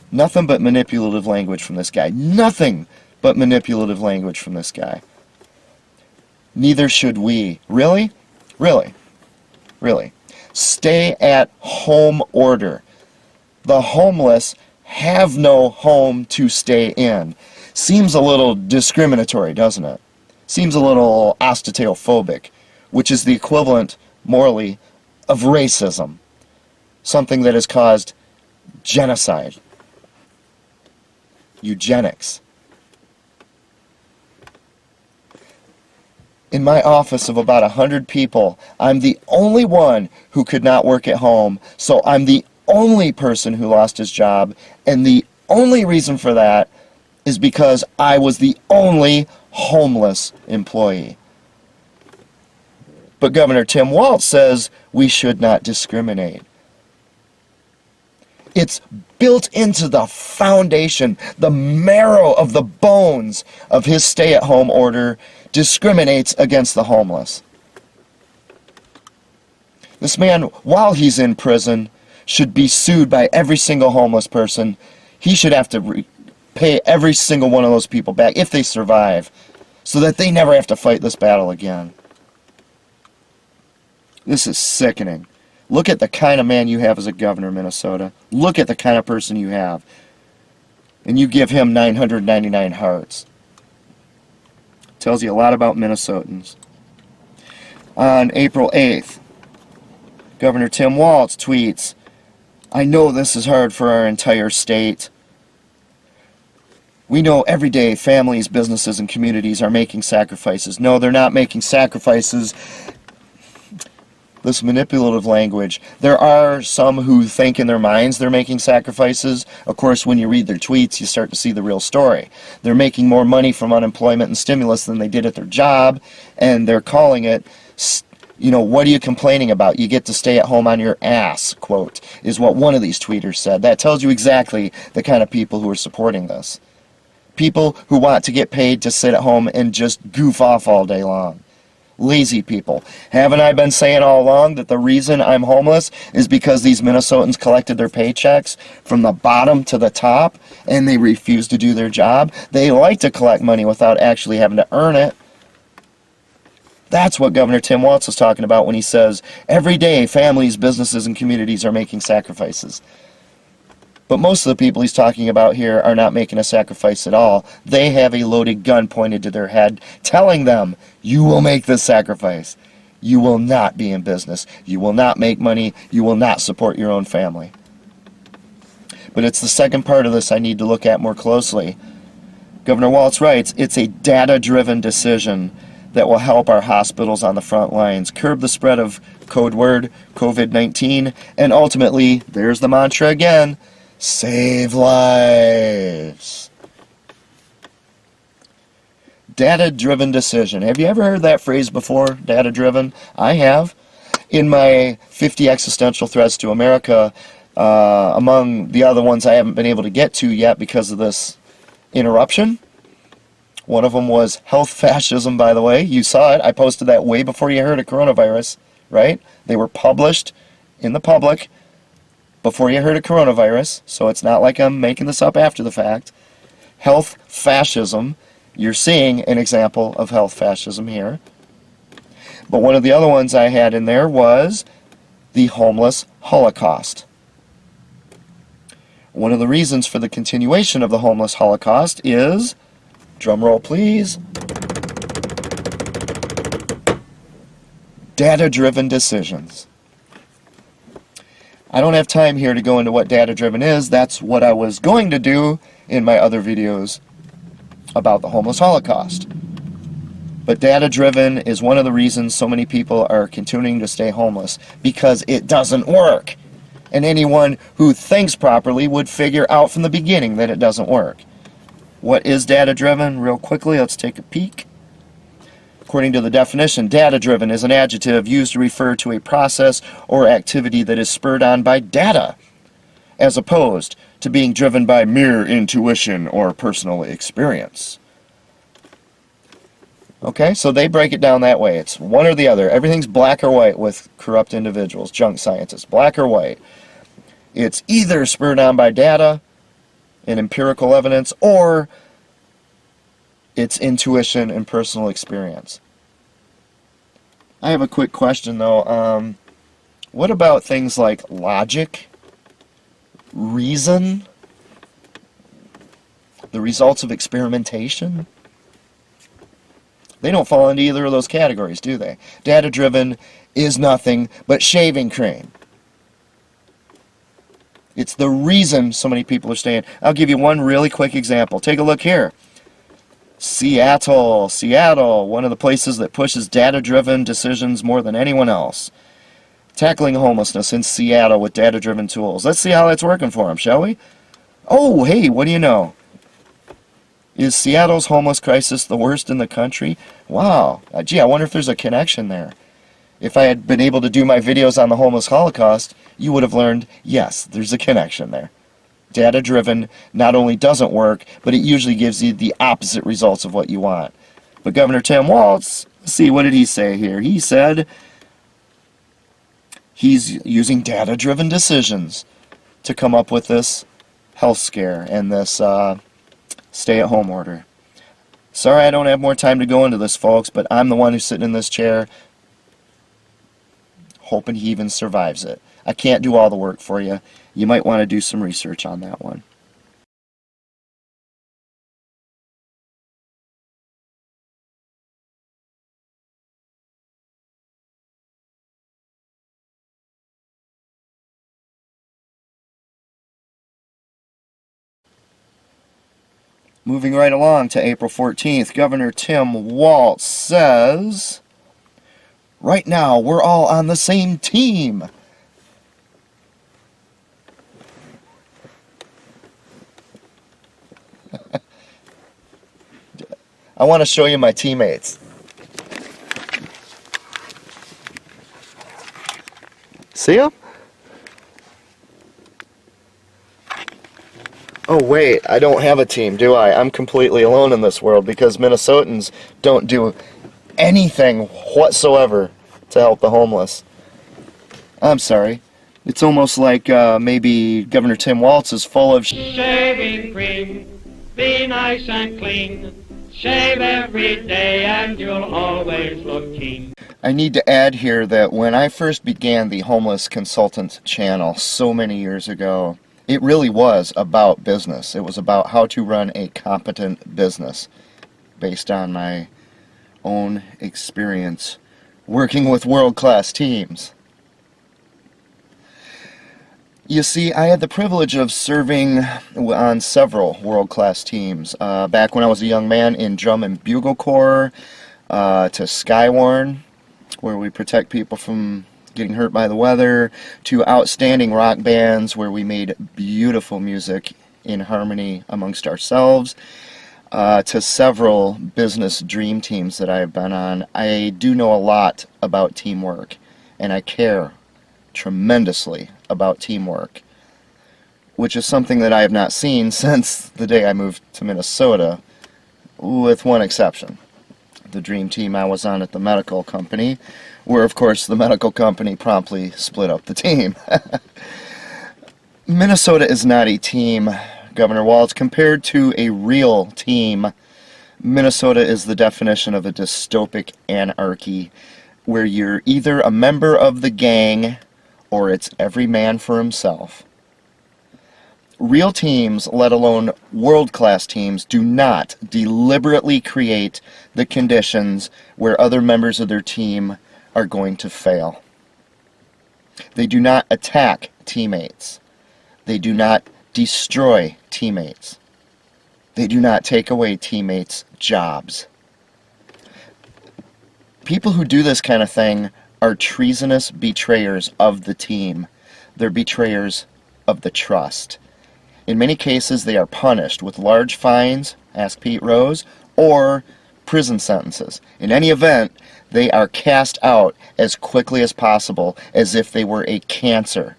Nothing but manipulative language from this guy. Nothing but manipulative language from this guy. Neither should we. Really? Really? Really. Stay at home order. The homeless have no home to stay in. Seems a little discriminatory, doesn't it? Seems a little osteophobic, which is the equivalent, morally, of racism. Something that has caused genocide. Eugenics. In my office of about 100 people, I'm the only one who could not work at home, so I'm the only person who lost his job, and the only reason for that is because I was the only homeless employee. But Governor Tim Walz says we should not discriminate. It's built into the foundation, the marrow of the bones of his stay-at-home order discriminates against the homeless. This man, while he's in prison, should be sued by every single homeless person. He should have to pay every single one of those people back if they survive, so that they never have to fight this battle again. This is sickening. Look at the kind of man you have as a governor, Minnesota. Look at the kind of person you have. And you give him 999 hearts. Tells you a lot about Minnesotans. On April 8th, Governor Tim Walz tweets, I know this is hard for our entire state. We know every day families, businesses, and communities are making sacrifices. No, they're not making sacrifices. This manipulative language. There are some who think in their minds they're making sacrifices. Of course, when you read their tweets, you start to see the real story. They're making more money from unemployment and stimulus than they did at their job, and they're calling it, you know, what are you complaining about? You get to stay at home on your ass, quote, is what one of these tweeters said. That tells you exactly the kind of people who are supporting this. People who want to get paid to sit at home and just goof off all day long. Lazy people. Haven't I been saying all along that the reason I'm homeless is because these Minnesotans collected their paychecks from the bottom to the top and they refuse to do their job? They like to collect money without actually having to earn it. That's what Governor Tim Walz is talking about when he says, every day families, businesses, and communities are making sacrifices. But most of the people he's talking about here are not making a sacrifice at all. They have a loaded gun pointed to their head, telling them, you will make this sacrifice. You will not be in business. You will not make money. You will not support your own family. But it's the second part of this I need to look at more closely. Governor Walz writes, it's a data-driven decision that will help our hospitals on the front lines, curb the spread of code word COVID-19, and ultimately, there's the mantra again, save lives. Data-driven decision. Have you ever heard that phrase before, data-driven? I have. In my 50 existential threats to America, among the other ones I haven't been able to get to yet because of this interruption, one of them was health fascism, by the way. You saw it. I posted that way before you heard of coronavirus, right? They were published in the public before you heard of coronavirus, so it's not like I'm making this up after the fact. health fascism. You're seeing an example of health fascism here. But one of the other ones I had in there was the homeless holocaust. One of the reasons for the continuation of the homeless holocaust is, drum roll please, data-driven decisions. I don't have time here to go into what data-driven is. That's what I was going to do in my other videos about the homeless holocaust. But data-driven is one of the reasons so many people are continuing to stay homeless, because it doesn't work. And anyone who thinks properly would figure out from the beginning that it doesn't work. What is data-driven? Real quickly, let's take a peek. According to the definition, data-driven is an adjective used to refer to a process or activity that is spurred on by data, as opposed to being driven by mere intuition or personal experience. Okay, so they break it down that way. It's one or the other. Everything's black or white with corrupt individuals, junk scientists, black or white. It's either spurred on by data and empirical evidence, or it's intuition and personal experience. I have a quick question though. What about things like logic, reason, the results of experimentation? They don't fall into either of those categories, do they? Data-driven is nothing but shaving cream. It's the reason so many people are staying. I'll give you one really quick example. Take a look here. Seattle, one of the places that pushes data-driven decisions more than anyone else. Tackling homelessness in Seattle with data-driven tools. Let's see how that's working for them, shall we? Oh, hey, what do you know? Is Seattle's homeless crisis the worst in the country? Wow. Gee, I wonder if there's a connection there. If I had been able to do my videos on the homeless holocaust, you would have learned, yes, there's a connection there. Data-driven not only doesn't work, but it usually gives you the opposite results of what you want. But Governor Tim Walz, let's see, what did he say here? He said he's using data-driven decisions to come up with this health scare and this stay-at-home order. Sorry I don't have more time to go into this, folks, but I'm the one who's sitting in this chair hoping he even survives it. I can't do all the work for you. You might want to do some research on that one. Moving right along to April 14th, Governor Tim Walz says, right now we're all on the same team. I want to show you my teammates. See them? Oh wait, I don't have a team, do I? I'm completely alone in this world because Minnesotans don't do anything whatsoever to help the homeless. I'm sorry. It's almost like maybe Governor Tim Walz is full of Shaving cream, be nice and clean. Shave every day and you'll always look keen. I need to add here that when I first began the Homeless Consultant channel so many years ago, it really was about business. It was about how to run a competent business based on my own experience working with world-class teams. You see, I had the privilege of serving on several world-class teams. Back when I was a young man in Drum and Bugle Corps, to Skywarn, where we protect people from getting hurt by the weather, to outstanding rock bands where we made beautiful music in harmony amongst ourselves, to several business dream teams that I have been on. I do know a lot about teamwork, and I care tremendously about teamwork, which is something that I have not seen since the day I moved to Minnesota, with one exception. The dream team I was on at the medical company, where of course the medical company promptly split up the team. Minnesota is not a team Governor Walz, compared to a real team, Minnesota is the definition of a dystopic anarchy where you're either a member of the gang or it's every man for himself. Real teams, let alone world-class teams, do not deliberately create the conditions where other members of their team are going to fail. They do not attack teammates. They do not destroy teammates. They do not take away teammates' jobs. People who do this kind of thing are treasonous betrayers of the team. They're betrayers of the trust. In many cases, they are punished with large fines, ask Pete Rose, or prison sentences. In any event, they are cast out as quickly as possible, as if they were a cancer,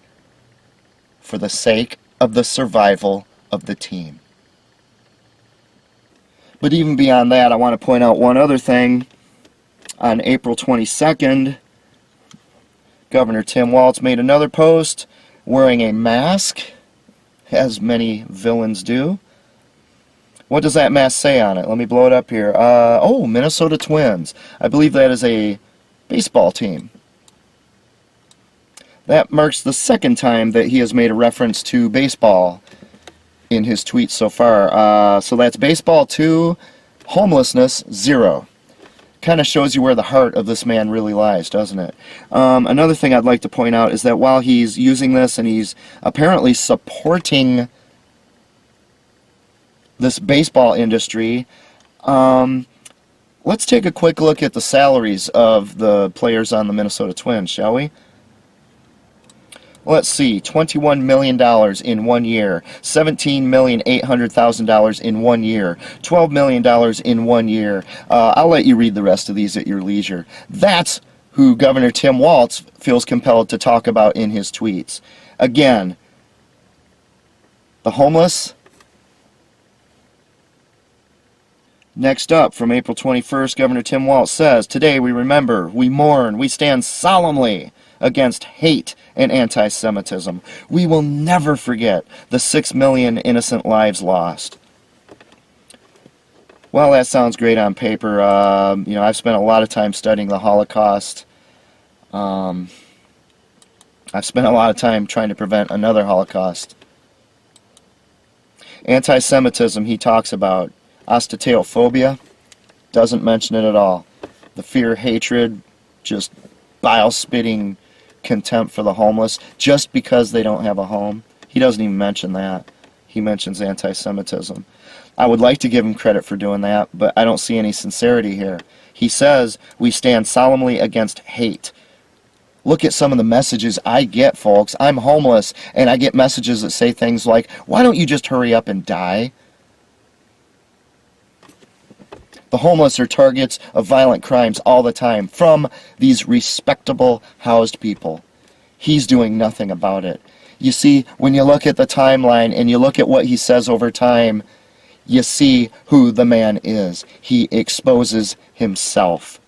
for the sake of the survival of the team. But even beyond that, I want to point out one other thing. On April 22nd, Governor Tim Walz made another post wearing a mask, as many villains do. What does that mask say on it? Let me blow it up here. Oh, Minnesota Twins. I believe that is a baseball team. That marks the second time that he has made a reference to baseball in his tweets so far. So that's baseball 2, homelessness 0. Kind of shows you where the heart of this man really lies, doesn't it? Another thing I'd like to point out is that while he's using this and he's apparently supporting this baseball industry, let's take a quick look at the salaries of the players on the Minnesota Twins, shall we? Let's see, $21 million in 1 year, $17,800,000 in 1 year, $12 million in 1 year. I'll let you read the rest of these at your leisure. That's who Governor Tim Walz feels compelled to talk about in his tweets. Again, the homeless. Next up, from April 21st, Governor Tim Walz says, "Today we remember, we mourn, we stand solemnly against hate and anti-Semitism. We will never forget the 6 million innocent lives lost." Well, that sounds great on paper. I've spent a lot of time studying the Holocaust. I've spent a lot of time trying to prevent another Holocaust. Anti-Semitism, he talks about. Ostetophobia, doesn't mention it at all. The fear, hatred, just bile-spitting contempt for the homeless just because they don't have a home. He doesn't even mention that. He mentions anti-Semitism. I would like to give him credit for doing that, but I don't see any sincerity here. He says, "We stand solemnly against hate." Look at some of the messages I get, folks. I'm homeless, and I get messages that say things like, "Why don't you just hurry up and die?" The homeless are targets of violent crimes all the time from these respectable housed people. He's doing nothing about it. You see, when you look at the timeline and you look at what he says over time, you see who the man is. He exposes himself.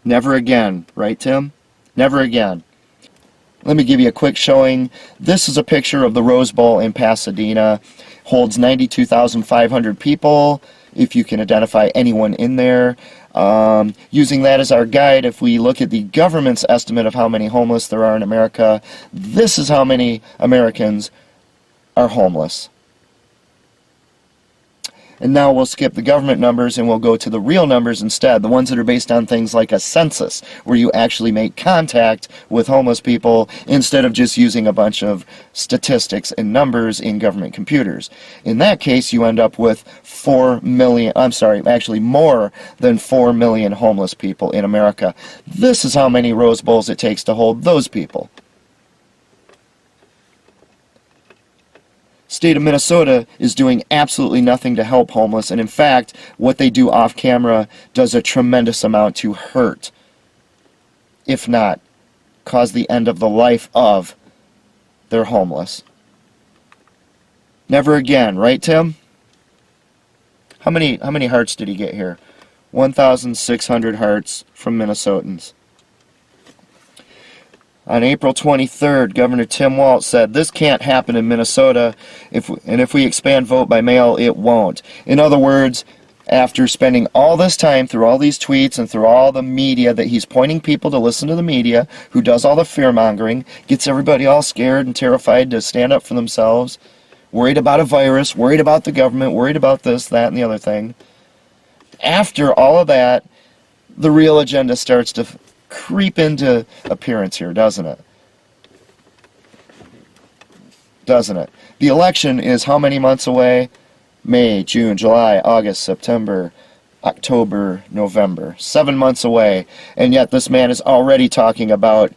Never again, right, Tim? Never again. Let me give you a quick showing. This is a picture of the Rose Bowl in Pasadena. Holds 92,500 people, if you can identify anyone in there. Using that as our guide, if we look at the government's estimate of how many homeless there are in America, this is how many Americans are homeless. And now we'll skip the government numbers and we'll go to the real numbers instead, the ones that are based on things like a census, where you actually make contact with homeless people instead of just using a bunch of statistics and numbers in government computers. In that case, you end up with more than 4 million homeless people in America. This is how many Rose Bowls it takes to hold those people. State of Minnesota is doing absolutely nothing to help homeless, and in fact, what they do off camera does a tremendous amount to hurt, if not cause the end of the life of their homeless. Never again, right, Tim? How many hearts did he get here? 1,600 hearts from Minnesotans. On April 23rd, Governor Tim Walz said, "This can't happen in Minnesota, and if we expand vote by mail, it won't." In other words, after spending all this time through all these tweets and through all the media that he's pointing people to listen to the media, who does all the fear-mongering, gets everybody all scared and terrified to stand up for themselves, worried about a virus, worried about the government, worried about this, that, and the other thing. After all of that, the real agenda starts to creep into appearance here, doesn't it? Doesn't it? The election is how many months away? May, June, July, August, September, October, November. 7 months away. And yet this man is already talking about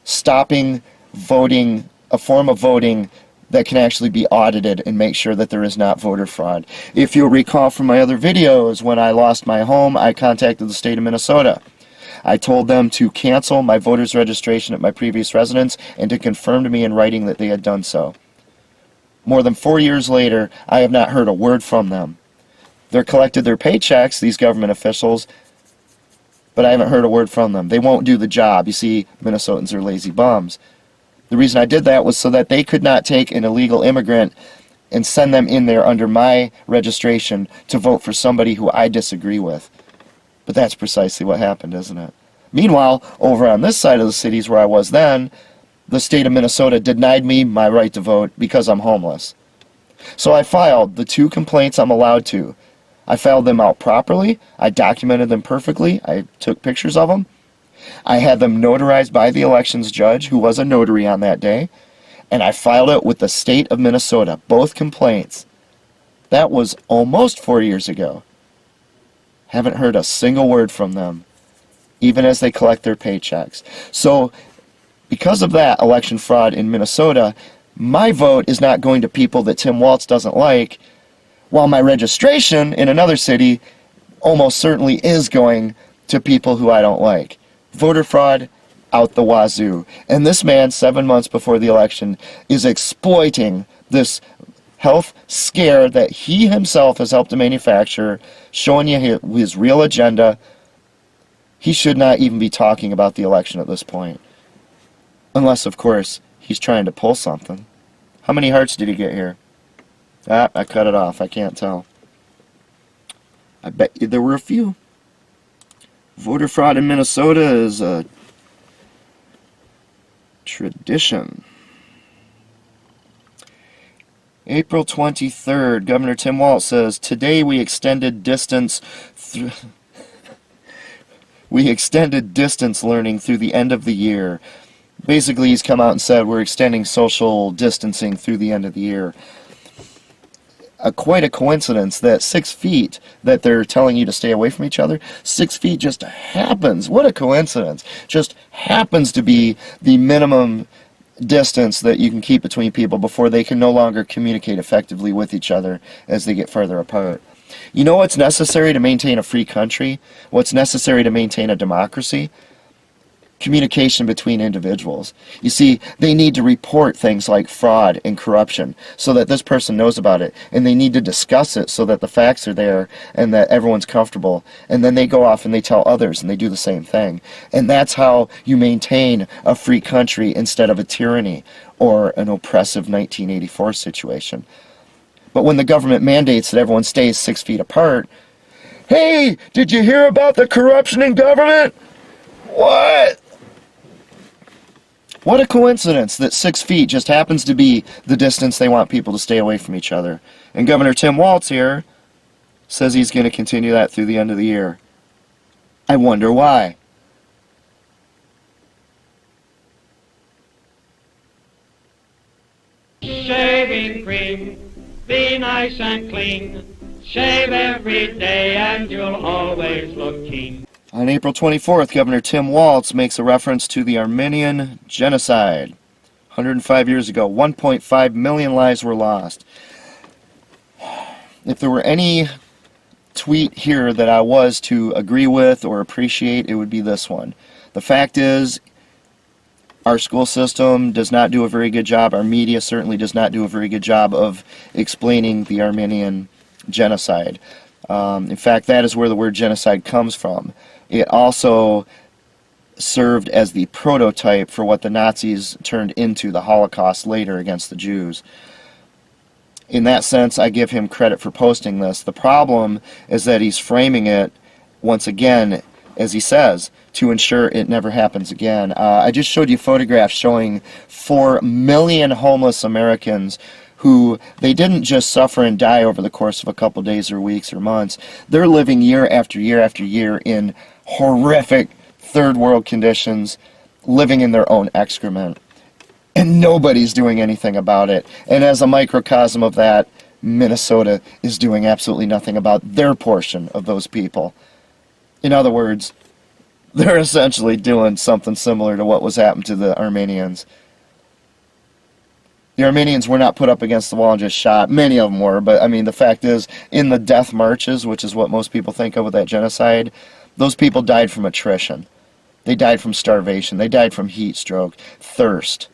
stopping voting, a form of voting that can actually be audited and make sure that there is not voter fraud. If you'll recall from my other videos, when I lost my home, I contacted the state of Minnesota. I told them to cancel my voter's registration at my previous residence and to confirm to me in writing that they had done so. More than 4 years later, I have not heard a word from them. They're collected their paychecks, these government officials, but I haven't heard a word from them. They won't do the job. You see, Minnesotans are lazy bums. The reason I did that was so that they could not take an illegal immigrant and send them in there under my registration to vote for somebody who I disagree with. But that's precisely what happened, isn't it? Meanwhile, over on this side of the cities where I was then, the state of Minnesota denied me my right to vote because I'm homeless. So I filed the 2 complaints I'm allowed to. I filed them out properly. I documented them perfectly. I took pictures of them. I had them notarized by the elections judge, who was a notary on that day, and I filed it with the state of Minnesota, both complaints. That was almost 4 years ago. Haven't heard a single word from them, even as they collect their paychecks. So, because of that election fraud in Minnesota, my vote is not going to people that Tim Walz doesn't like, while my registration in another city almost certainly is going to people who I don't like. Voter fraud out the wazoo. And this man, 7 months before the election, is exploiting this health scare that he himself has helped to manufacture, showing you his real agenda. He should not even be talking about the election at this point. Unless, of course, he's trying to pull something. How many hearts did he get here? Ah, I cut it off. I can't tell. I bet you there were a few. Voter fraud in Minnesota is a tradition. April 23rd, Governor Tim Walz says, "Today we extended distance learning through the end of the year." Basically, he's come out and said we're extending social distancing through the end of the year. Quite a coincidence that 6 feet that they're telling you to stay away from each other, 6 feet just happens. What a coincidence. Just happens to be the minimum distance that you can keep between people before they can no longer communicate effectively with each other as they get further apart. You know what's necessary to maintain a free country? What's necessary to maintain a democracy? Communication between individuals. You see, they need to report things like fraud and corruption so that this person knows about it, and they need to discuss it so that the facts are there and that everyone's comfortable, and then they go off and they tell others and they do the same thing. And that's how you maintain a free country instead of a tyranny or an oppressive 1984 situation. But when the government mandates that everyone stays 6 feet apart, hey, did you hear about the corruption in government? What? What a coincidence that 6 feet just happens to be the distance they want people to stay away from each other. And Governor Tim Walz here says he's going to continue that through the end of the year. I wonder why. Shaving cream, be nice and clean. Shave every day and you'll always look keen. On April 24th, Governor Tim Walz makes a reference to the Armenian genocide. 105 years ago, 1.5 million lives were lost. If there were any tweet here that I was to agree with or appreciate, it would be this one. The fact is, our school system does not do a very good job, our media certainly does not do a very good job of explaining the Armenian genocide. In fact, that is where the word genocide comes from. It also served as the prototype for what the Nazis turned into, the Holocaust later against the Jews. In that sense, I give him credit for posting this. The problem is that he's framing it, once again, as he says, to ensure it never happens again. I just showed you photographs showing 4 million homeless Americans who, they didn't just suffer and die over the course of a couple days or weeks or months. They're living year after year after year in horrific third world conditions, living in their own excrement. And nobody's doing anything about it. And as a microcosm of that, Minnesota is doing absolutely nothing about their portion of those people. In other words, they're essentially doing something similar to what was happened to the Armenians. The Armenians were not put up against the wall and just shot. Many of them were, but I mean, the fact is, in the death marches, which is what most people think of with that genocide, those people died from attrition. They died from starvation. They died from heat stroke, thirst,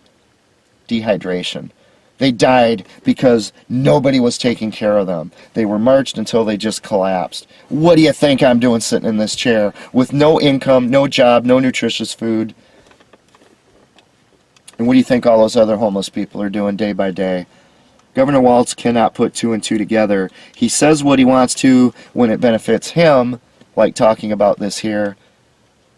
dehydration. They died because nobody was taking care of them. They were marched until they just collapsed. What do you think I'm doing sitting in this chair with no income, no job, no nutritious food? And what do you think all those other homeless people are doing day by day? Governor Walz cannot put 2 and 2 together. He says what he wants to when it benefits him, like talking about this here,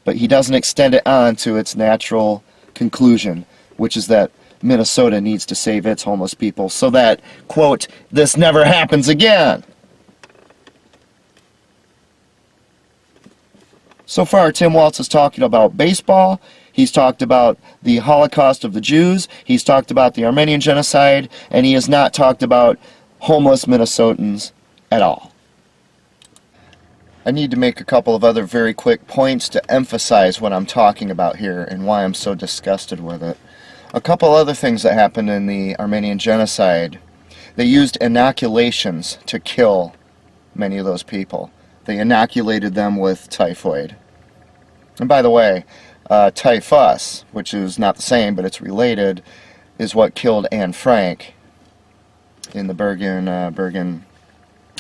but he doesn't extend it on to its natural conclusion, which is that Minnesota needs to save its homeless people so that, quote, this never happens again. So far, Tim Walz is talking about baseball. He's talked about the Holocaust of the Jews. He's talked about the Armenian genocide. And he has not talked about homeless Minnesotans at all. I need to make a couple of other very quick points to emphasize what I'm talking about here and why I'm so disgusted with it. A couple other things that happened in the Armenian genocide. They used inoculations to kill many of those people. They inoculated them with typhoid. And by the way, typhus, which is not the same but it's related, is what killed Anne Frank in the Bergen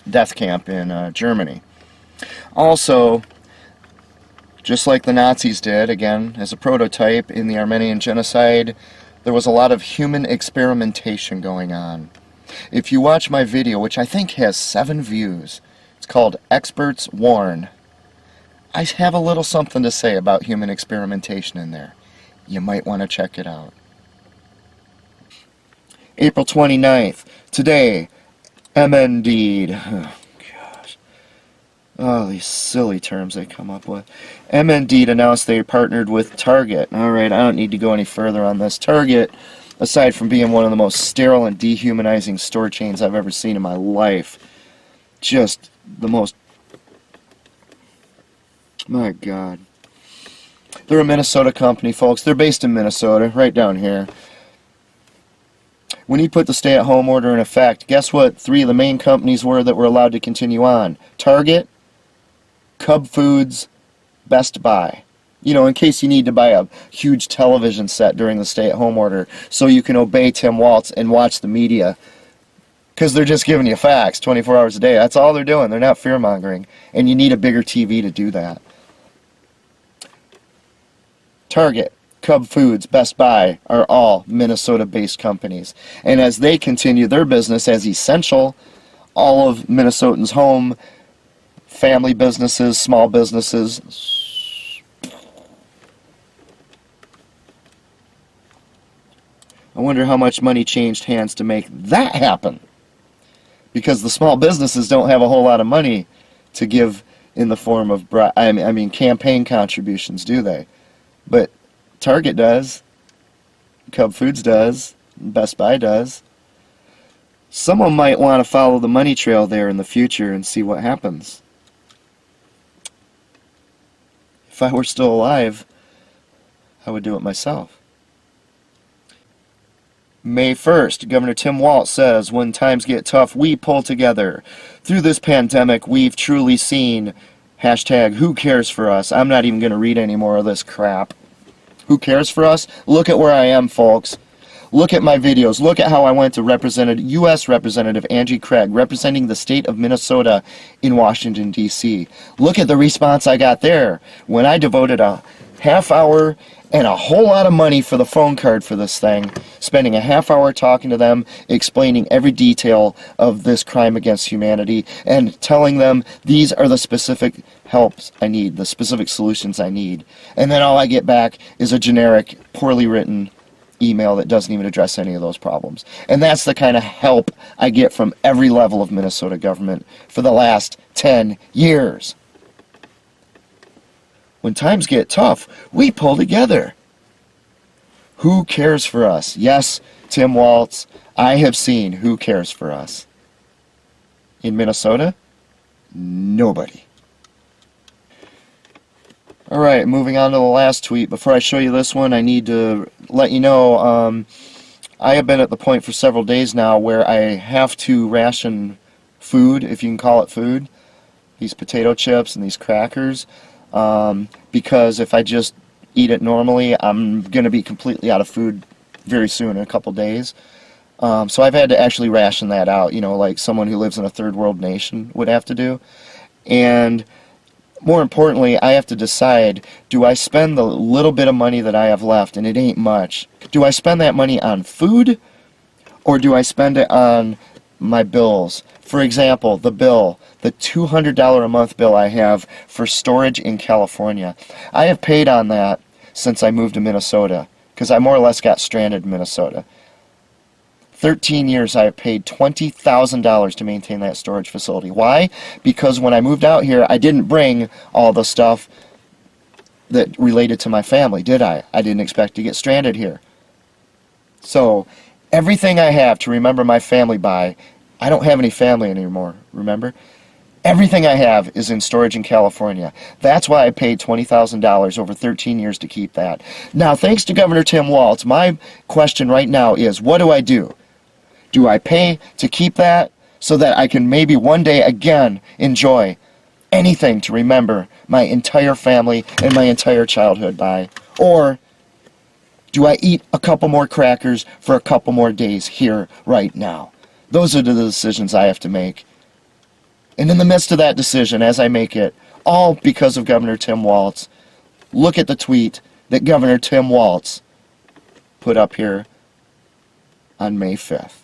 death camp in Germany. Also, just like the Nazis did, again, as a prototype in the Armenian genocide, there was a lot of human experimentation going on. If you watch my video, which I think has 7 views, it's called Experts Warn, I have a little something to say about human experimentation in there. You might want to check it out. April 29th, today, MND'd. Oh, these silly terms they come up with. MND announced they partnered with Target. Alright, I don't need to go any further on this. Target, aside from being one of the most sterile and dehumanizing store chains I've ever seen in my life, just the most... My God. They're a Minnesota company, folks. They're based in Minnesota, right down here. When he put the stay-at-home order in effect, guess what 3 of the main companies were that were allowed to continue on? Target, Cub Foods, Best Buy. You know, in case you need to buy a huge television set during the stay-at-home order so you can obey Tim Walz and watch the media. Because they're just giving you facts 24 hours a day. That's all they're doing. They're not fear-mongering. And you need a bigger TV to do that. Target, Cub Foods, Best Buy are all Minnesota-based companies. And as they continue their business as essential, all of Minnesotans' home, family businesses, small businesses. I wonder how much money changed hands to make that happen. Because the small businesses don't have a whole lot of money to give in the form of campaign contributions, do they? But Target does, Cub Foods does, Best Buy does. Someone might want to follow the money trail there in the future and see what happens. If I were still alive, I would do it myself. May 1st, Governor Tim Walz says, when times get tough, we pull together. Through this pandemic, we've truly seen, hashtag, who cares for us? I'm not even going to read any more of this crap. Who cares for us? Look at where I am, folks. Look at my videos. Look at how I went to U.S. Representative Angie Craig, representing the state of Minnesota in Washington, D.C. Look at the response I got there when I devoted half hour and a whole lot of money for the phone card for this thing, spending a half hour talking to them, explaining every detail of this crime against humanity, and telling them these are the specific helps I need, the specific solutions I need. And then all I get back is a generic, poorly written email that doesn't even address any of those problems. And that's the kind of help I get from every level of Minnesota government for the last 10 years. When times get tough, we pull together. Who cares for us? Yes, Tim Walz, I have seen who cares for us. In Minnesota, nobody. All right, moving on to the last tweet. Before I show you this one, I need to let you know I have been at the point for several days now where I have to ration food, if you can call it food, these potato chips and these crackers, because if I just eat it normally, I'm going to be completely out of food very soon, in a couple days. So I've had to actually ration that out, you know, like someone who lives in a third world nation would have to do. And more importantly, I have to decide, do I spend the little bit of money that I have left, and it ain't much, do I spend that money on food, or do I spend it on my bills? For example, the $200 a month bill I have for storage in California. I have paid on that since I moved to Minnesota, because I more or less got stranded in Minnesota. 13 years I have paid $20,000 to maintain that storage facility. Why? Because when I moved out here, I didn't bring all the stuff that related to my family, did I? I didn't expect to get stranded here. So, everything I have to remember my family by, I don't have any family anymore, remember? Everything I have is in storage in California. That's why I paid $20,000 over 13 years to keep that. Now, thanks to Governor Tim Walz, my question right now is, what do I do? Do I pay to keep that so that I can maybe one day again enjoy anything to remember my entire family and my entire childhood by? Or do I eat a couple more crackers for a couple more days here right now? Those are the decisions I have to make. And in the midst of that decision, as I make it, all because of Governor Tim Walz, look at the tweet that Governor Tim Walz put up here on May 5th.